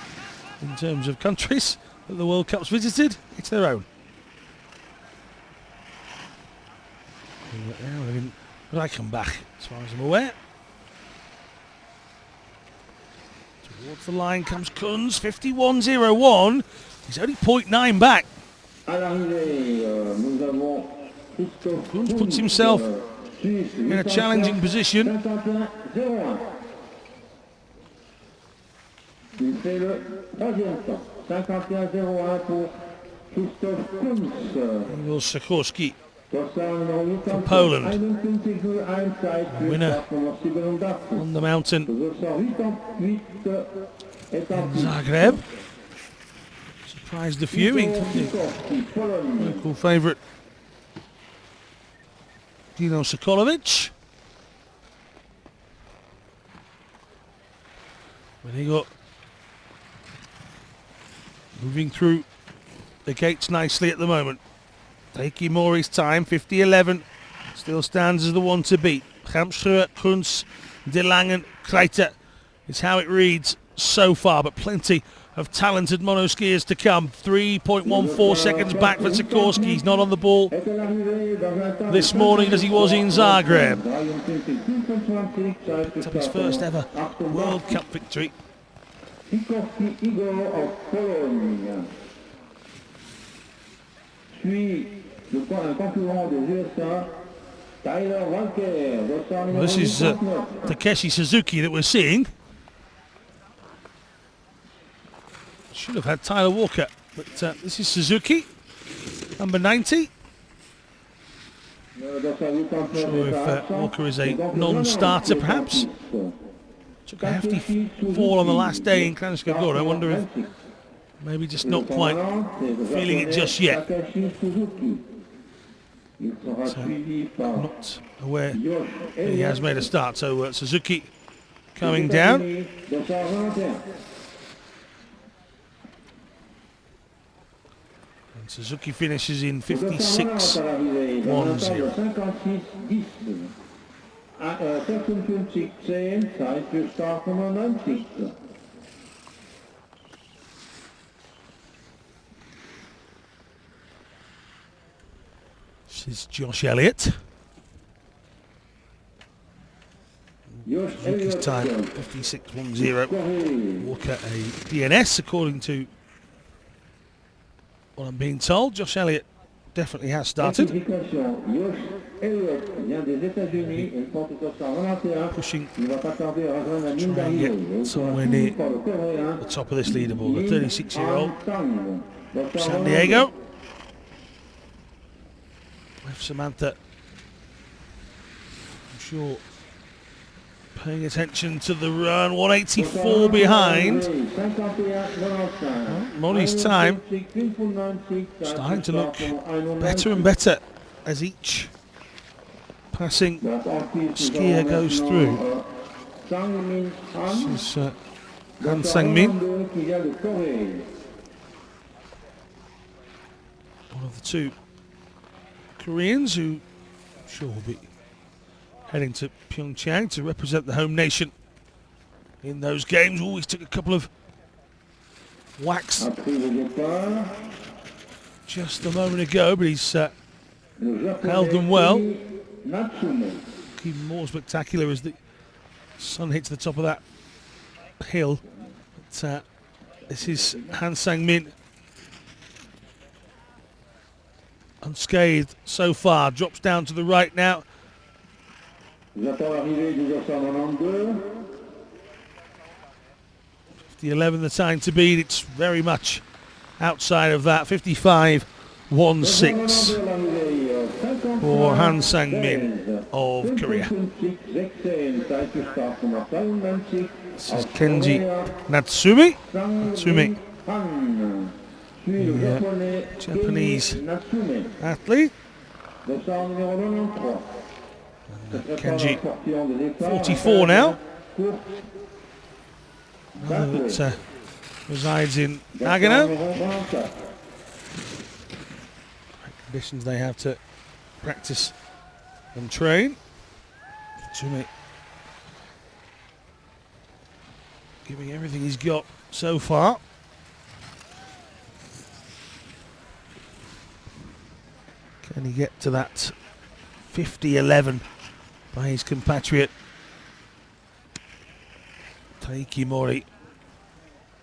in terms of countries that the World Cup's visited. It's their own. Reichenbach, as far as I'm aware. Towards the line comes Kunz, 51.01. He's only 0.9 back. Kunz puts himself in a challenging position. Emil Sikorski from Poland. Winner on the mountain in Zagreb. Surprised a few, including local favourite Dino Sokolovic. When he got moving through the gates nicely at the moment. Taking Mori's time, 50.11, still stands as the one to beat. Hamschreur, Kunz, De Langen, Kreiter is how it reads so far, but plenty of talented monoskiers to come. 3.14 seconds back for Sikorski. He's not on the ball this morning as he was in Zagreb. Picked up his first ever World Cup victory. Well, this is Takeshi Suzuki that we're seeing. Should have had Tyler Walker, but this is Suzuki, number 90. Not sure if Walker is a non-starter, perhaps. Took a hefty fall on the last day in Kranjska. I wonder if maybe just not quite feeling it just yet. So, I'm not aware that he has made a start. So Suzuki coming down. And Suzuki finishes in 56.10. This is Josh Elliott. Suzuki's time 56.10. Walker a DNS according to what I'm being told. Josh Elliott definitely has started. Pushing to try and get somewhere near the top of this leaderboard. The 36-year-old San Diego. With Samantha, I'm sure, paying attention to the run. 184 behind. Well, Molly's time starting to look better and better as each passing skier goes through. This is Han Sang-min, one of the two Koreans who I'm sure will be heading to PyeongChang to represent the home nation in those games. Always took a couple of whacks just a moment ago, but he's held them well. Even more spectacular as the sun hits the top of that hill. But, this is Han Sang-min. Unscathed so far, drops down to the right now. 50-11 the time to beat. It's very much outside of that. 55-16 for Han Sang-min of Korea. This is Kenji Natsumi. The Japanese athlete. And Kenji, 44 now. That resides in Nagano. Conditions they have to practice and train. Natsumi giving everything he's got so far. Can he get to that 50-11 by his compatriot Taiki Mori?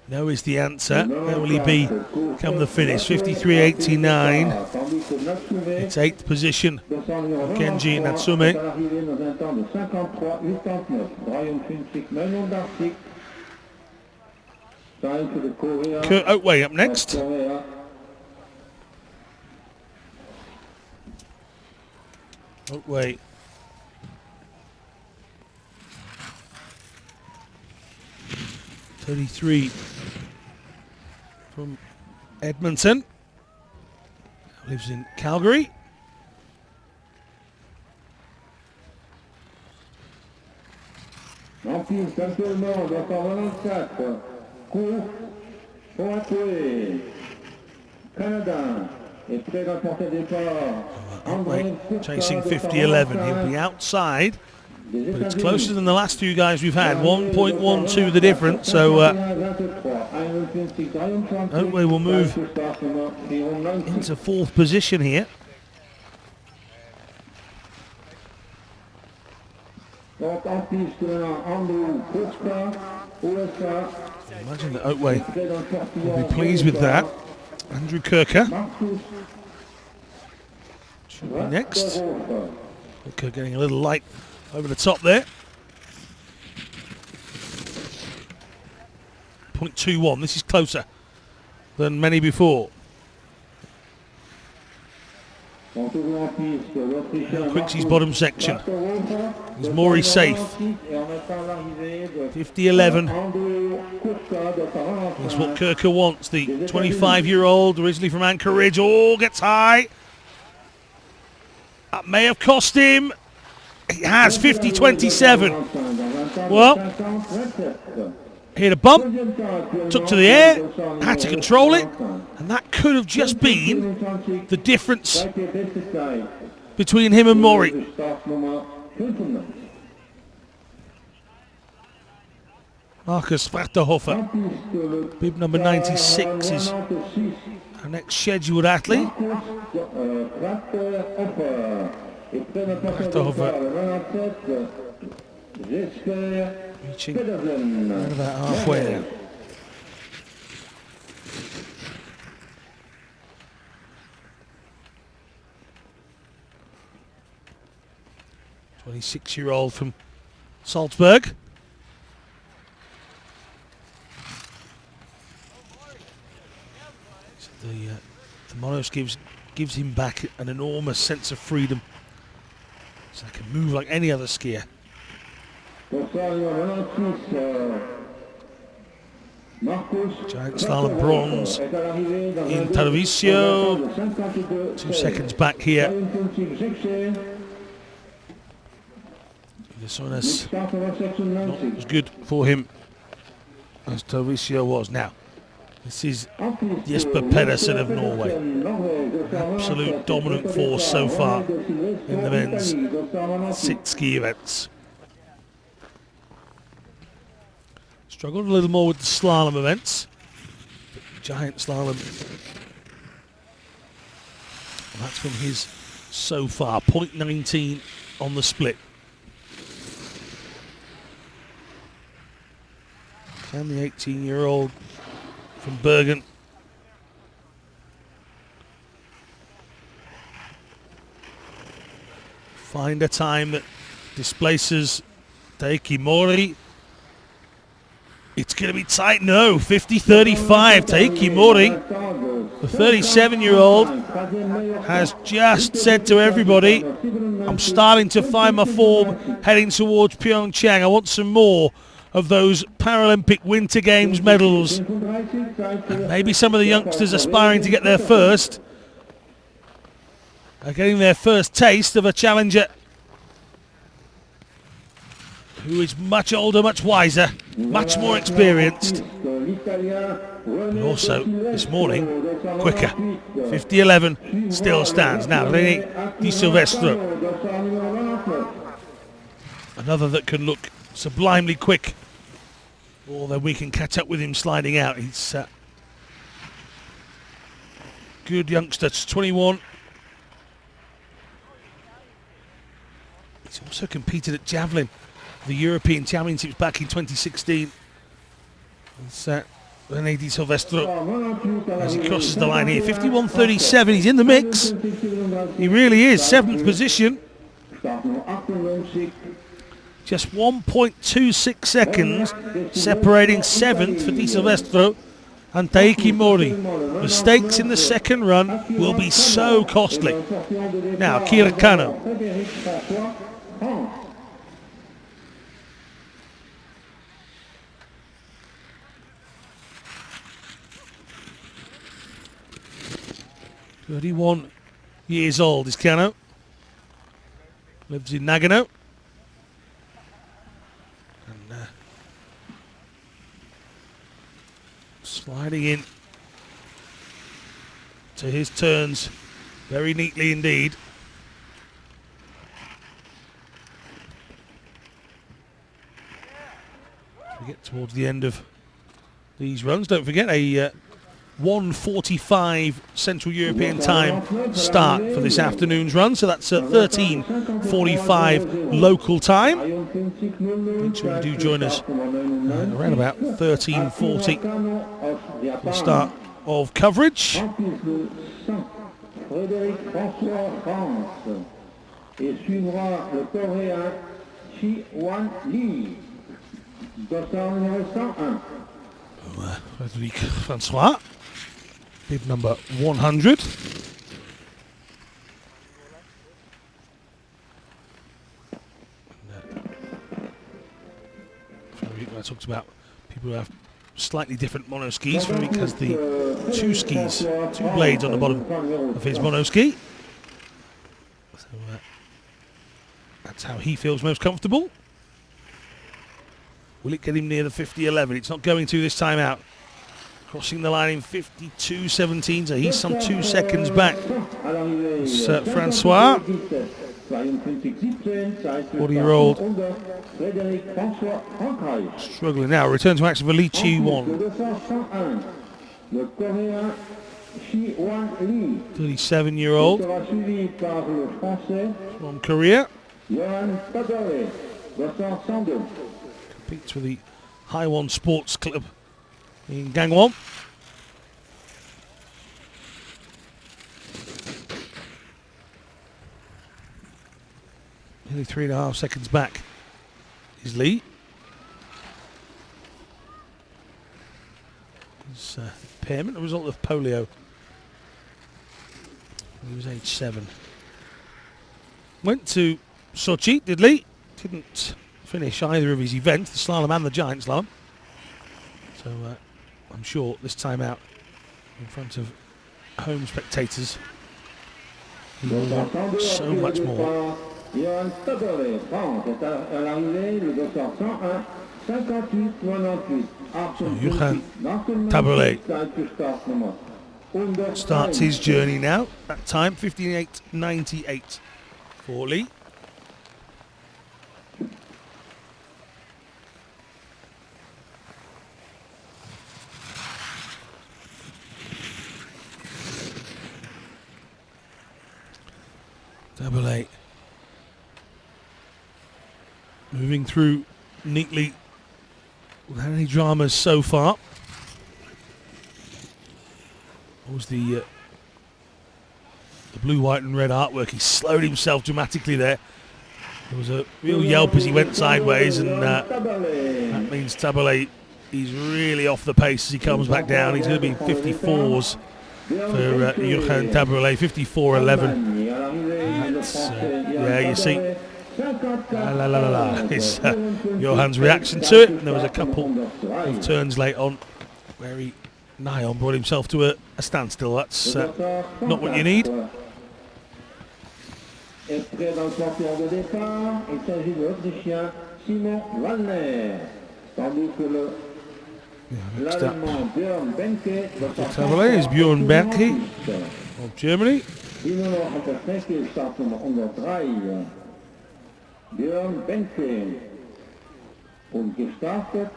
No is the answer. Where will he be come the finish? 53-89. It's 8th position. Kenji Natsume. Kurt Oatway up next. Oatway. .33 from Edmonton. Lives in Calgary. Chasing 50-11. He'll be outside, but it's closer than the last two guys we've had. 1.12 the difference, so Oatway will move into 4th position here. Imagine that Oatway will be pleased with that. Andrew Kirker should be next. Kirker getting a little light over the top there. 0.21. This is closer than many before. How quick's his bottom section? Is Mori safe? 50-11 is what Kirker wants. The 25-year-old, originally from Anchorage, gets high. That may have cost him. He has 50-27. Well, hit a bump, took to the air, had to control it, and that could have just been the difference between him and Mori. Marcus Varterhofer, bib number 96, is our next scheduled athlete. Varterhofer reaching around about halfway there. A 26-year-old from Salzburg. So the Monos gives him back an enormous sense of freedom. So he can move like any other skier. Giant Slalom bronze in Tarvisio. 2 seconds back here. Veysonnaz not as good for him as Tarvisio was. Now, this is Jesper Pedersen of Norway. Absolute dominant force so far in the men's 6 ski events. Struggled a little more with the slalom events. Giant Slalom. Well, that's been his so far. 0.19 on the split. And the 18-year-old from Bergen find a time that displaces Taiki Mori. It's going to be tight. No, 50-35. Taiki Mori, the 37-year-old, has just said to everybody, I'm starting to find my form heading towards PyeongChang. I want some more of those Paralympic Winter Games medals. And maybe some of the youngsters aspiring to get there first are getting their first taste of a challenger who is much older, much wiser, much more experienced, and also this morning quicker. 50-11 still stands. Now René Di Silvestro, another that can look sublimely quick, although we can catch up with him sliding out. He's good youngster, 21. He's also competed at javelin, the European Championships back in 2016. It's René Di Silvestro as he crosses the line here. 51-37, he's in the mix. He really is, 7th position. Just 1.26 seconds separating 7th for Di Silvestro and Taiki Mori. Mistakes in the second run will be so costly. Now, Kira Kano. "31 years old is Kano. Lives in Nagano. And sliding in to his turns very neatly indeed. As we get towards the end of these runs, don't forget a 1:45 Central European time start for this afternoon's run, so that's 13:45 local time. Make sure you do join us around about 13:40 for the start of coverage. Frédéric Francois, bib number 100. Frédéric, I talked about people who have slightly different monoskis. Frédéric has the two blades on the bottom of his monoski. So that's how he feels most comfortable. Will it get him near the 50-11? It's not going to this time out. Crossing the line in 52-17, so he's some 2 seconds back. It's Francois, 40-year-old, struggling now. Return to action for Lee Chi-won. 37-year-old from Korea. Competes for the Haiwon Sports Club in Gangwon. Nearly 3.5 seconds back is Lee. His impairment, a result of polio. He was age 7. Went to Sochi, did Lee? Didn't finish either of his events, the slalom and the giant slalom. So I'm sure this time out, in front of home spectators, he will want so much more. So Johan Taboulet starts his journey now. That time 58.98 for Lee. Taboulet moving through neatly without any dramas so far. What was the blue, white and red artwork? He slowed himself dramatically there. There was a real yelp as he went sideways, and that means Taboulet he's really off the pace as he comes back down. He's going to be 54s for Johan Tabarele, 54.11. Yeah, you see, it's Johan's reaction to it. And there was a couple of turns late on where he nigh on brought himself to a standstill. That's not what you need. Extrait dans le porteur de départ, il s'agit de l'Autrichien Simon Wallner. Tandis que l'Allemand Björn Benke Tabarele is Björn Benke of Germany. Nummer 106 Startnummer 103. Björn Benke. Und gestartet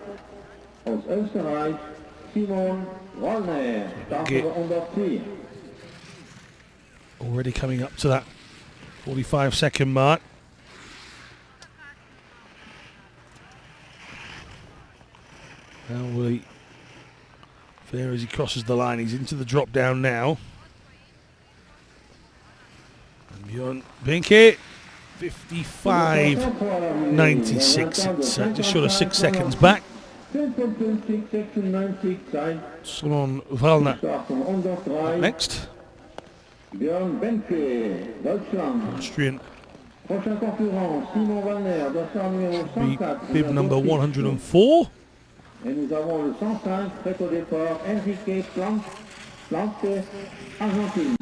aus Österreich Simon Wallner. Startnummer 104. Already coming up to that 45-second mark. How will he fare as he crosses the line? He's into the drop down now. And Björn Benke, 55.96. It's just short of 6 seconds back. Simon Wallner up next. Björn Benke, Deutschland. Austrian. Prochain concurrent, Simon Wallner, dossard numéro 104. Bib number 104. Et nous avons le 105, prêt au départ, Enrique Plante, Argentine.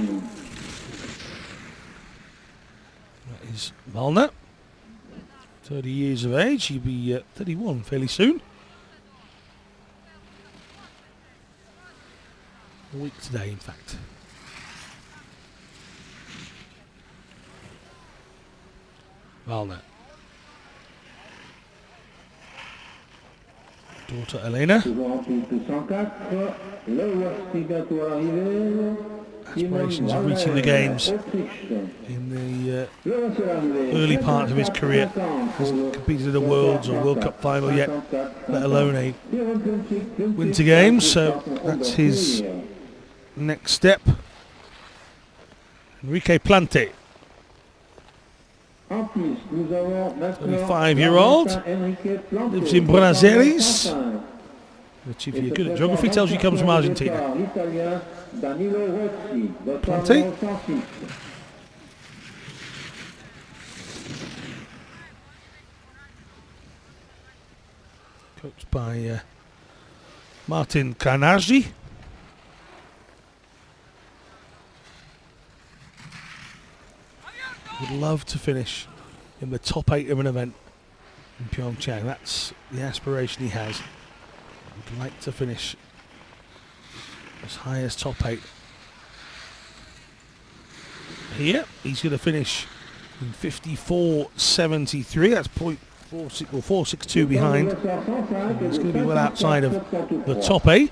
That is Wallner, 30 years of age. He'll be 31 fairly soon. A week today, in fact. Wallner. Daughter Elena. Aspirations of reaching the games in the early part of his career. Hasn't competed at a Worlds or World Cup final yet, let alone a Winter Games, so that's his next step. Enrique Plante, 35-year-old, lives in Buenos Aires, which if you're good at geography tells you he comes from Argentina. Plante. Coached by Martin Carnargi. Would love to finish in the top 8 of an event in PyeongChang. That's the aspiration he has. Would like to finish as high as top 8. Here, he's going to finish in 54.73. That's 4.62 behind. It's going to be well outside of the top 8.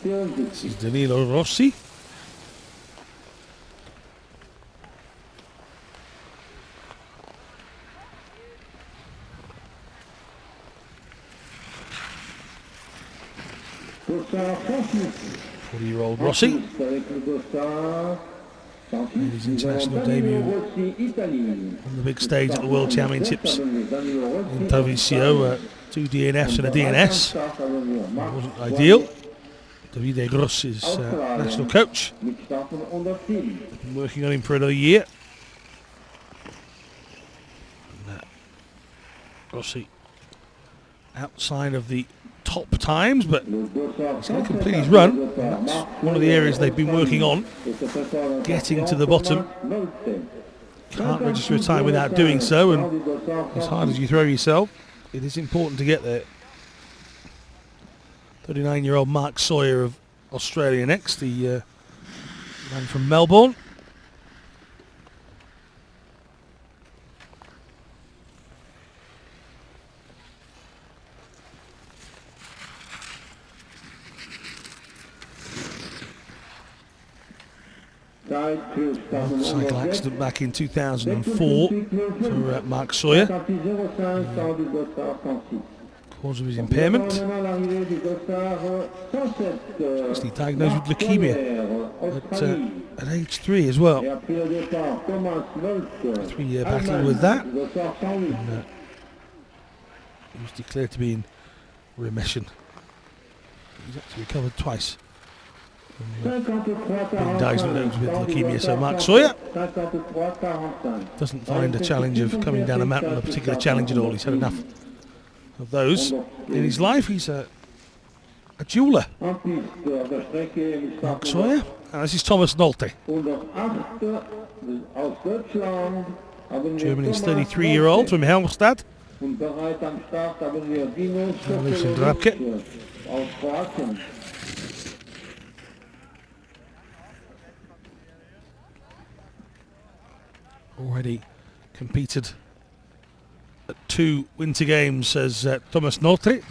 This is Danilo Rossi. Year-old Rossi made his international debut on the big stage at the World Championships in Treviso. 2 DNFs and a DNS. It wasn't ideal. Davide Gross is national coach. Been working on him for another year. And, Rossi outside of the top times, but he's going to complete his run. And that's one of the areas they've been working on, getting to the bottom. Can't register a time without doing so, and as hard as you throw yourself, it is important to get there. 39-year-old Mark Sawyer of Australia next, the man from Melbourne. Cycle accident back in 2004 for Mark Sawyer. Cause of his impairment. Actually diagnosed with leukemia at age 3 as well. 3-year battle with that. And, He was declared to be in remission. He's actually recovered twice. Being diagnosed with leukemia. So Mark Sawyer doesn't find a challenge of coming down a mountain a particular challenge at all. He's had enough of those in his life. He's a jeweller, Mark Sawyer. And this is Thomas Nolte, Germany's 33-year-old from Helmstad. Lives in Drabke. Already competed at 2 Winter Games as Thomas Nolte.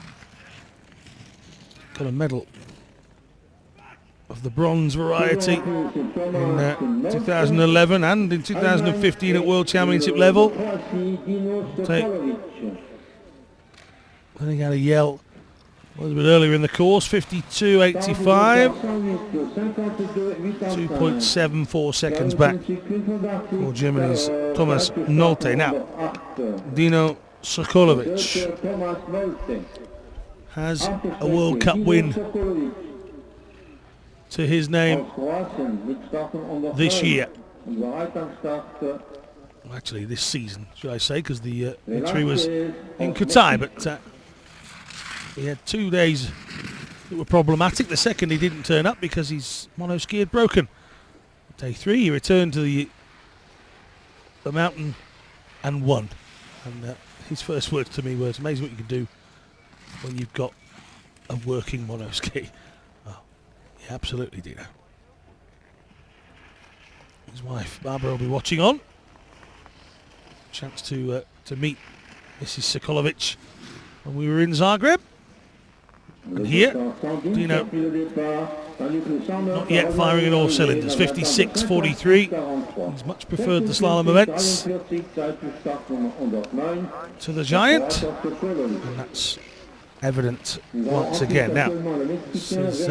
Got a medal of the bronze variety in 2011 and in 2015 at World Championship level. Learning how to yell a little bit earlier in the course, 52.85, 2.74 seconds back for Germany's Thomas Nolte. Now, Dino Sokolovic has a World Cup win to his name this year. Actually, this season, should I say, because the victory was in Qatar, but he had 2 days that were problematic. The second he didn't turn up because his monoski had broken. Day 3 he returned to the mountain and won. And his first words to me were, "It's amazing what you can do when you've got a working monoski." Oh, yeah, absolutely, Dino. His wife Barbara will be watching on. Chance to meet Mrs. Sokolovic when we were in Zagreb. And here, Dino not yet firing in all cylinders. 56.43. He's much preferred the slalom events to the Giant, and that's evident once again. Now, this is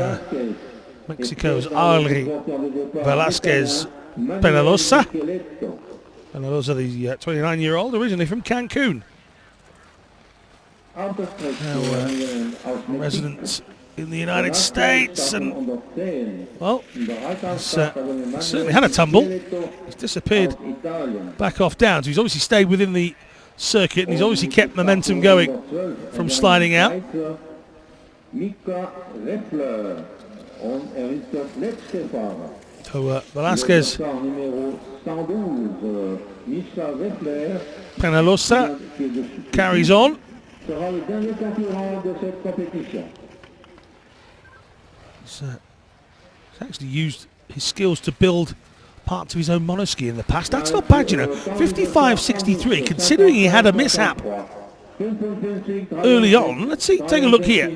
Mexico's Ari Velasquez Penalosa. Penalosa, the 29-year-old, originally from Cancun. Now resident in the United States, and well, he's certainly had a tumble. He's disappeared back off down, so he's obviously stayed within the circuit, and he's obviously kept momentum going from sliding out. So Velasquez Penalosa carries on. He's actually used his skills to build parts of his own monoski in the past. That's not bad, you know. 55.63, considering he had a mishap early on. Let's see, take a look here.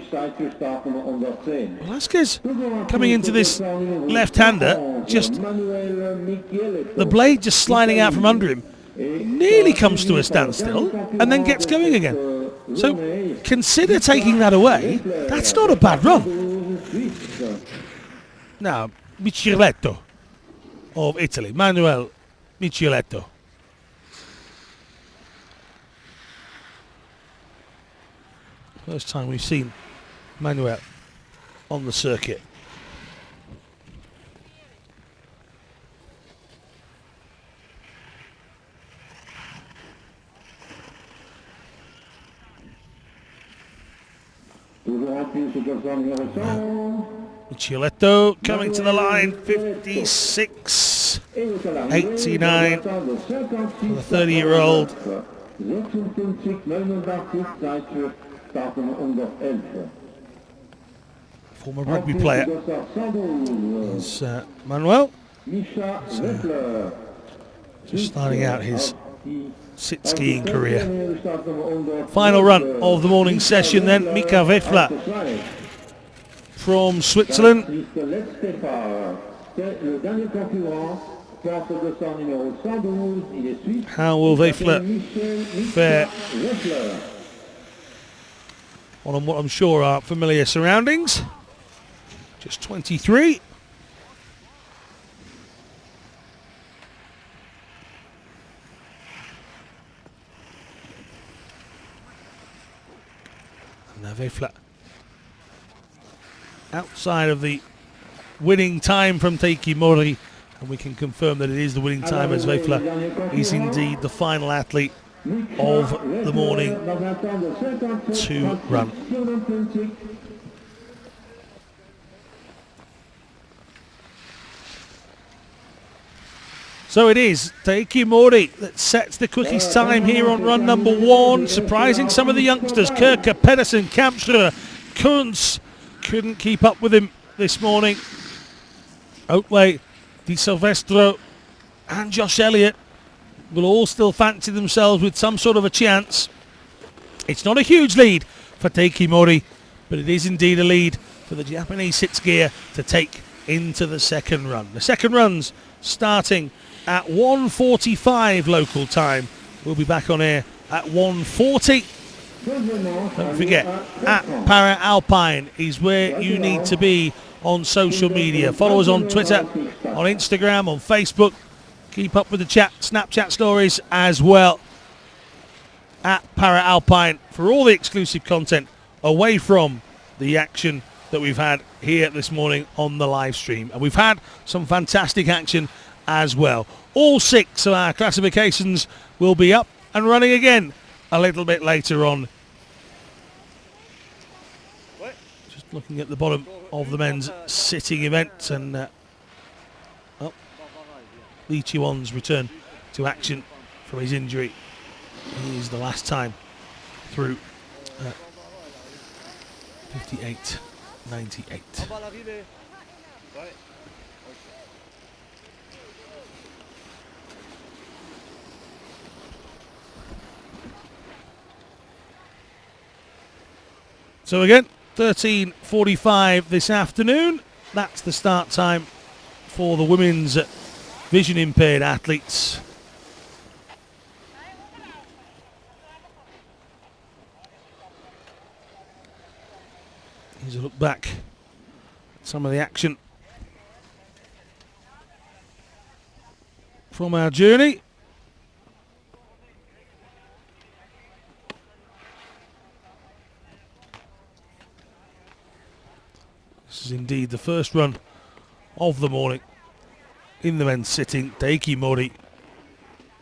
Velasquez coming into this left-hander, just the blade just sliding out from under him, nearly comes to a standstill and then gets going again. So consider taking that away. That's not a bad run. Now, Micheletto of Italy, Manuel Micheletto. First time we've seen Manuel on the circuit. Micheletto coming to the line, 56.89 for the 30-year-old. Former rugby player is Manuel. Just starting out his sit skiing career. Final run of the morning session then, Mika Weffler from Switzerland. How will Weffler fare on what I'm sure are familiar surroundings? Just 23. Now Veysonnaz outside of the winning time from Taiki Mori, and we can confirm that it is the winning time as Veysonnaz is indeed the final athlete of the morning to run. So it is Taiki Mori that sets the quickest time here on run number 1, surprising some of the youngsters. Kirker, Pedersen, Kampschner, Kunz couldn't keep up with him this morning. Oatley, Di Silvestro and Josh Elliott will all still fancy themselves with some sort of a chance. It's not a huge lead for Taiki Mori, but it is indeed a lead for the Japanese six gear to take into the second run. The second run's starting at 1:45 local time. We'll be back on air at 1:40. Don't forget, at Paralympic is where you need to be on social media. Follow us on Twitter, on Instagram, on Facebook. Keep up with the chat, Snapchat stories as well. At Paralympic for all the exclusive content away from the action that we've had here this morning on the live stream. And we've had some fantastic action as well. All 6 of our classifications will be up and running again a little bit later on. Just looking at the bottom of the men's sitting event, and Lee Chi-won's return to action from his injury is the last time through 58.98. So again, 13:45 this afternoon. That's the start time for the women's vision impaired athletes. Here's a look back at some of the action from our journey. This is indeed the first run of the morning in the men's sitting. Taiki Mori,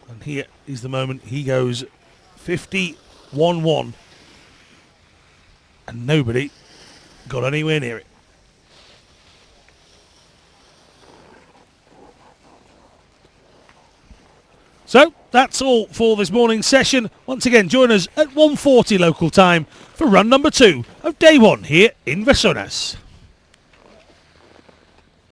and here is the moment he goes 50.11, and nobody got anywhere near it. So that's all for this morning's session. Once again, join us at 1:40 local time for run number 2 of day 1 here in Veysonnaz.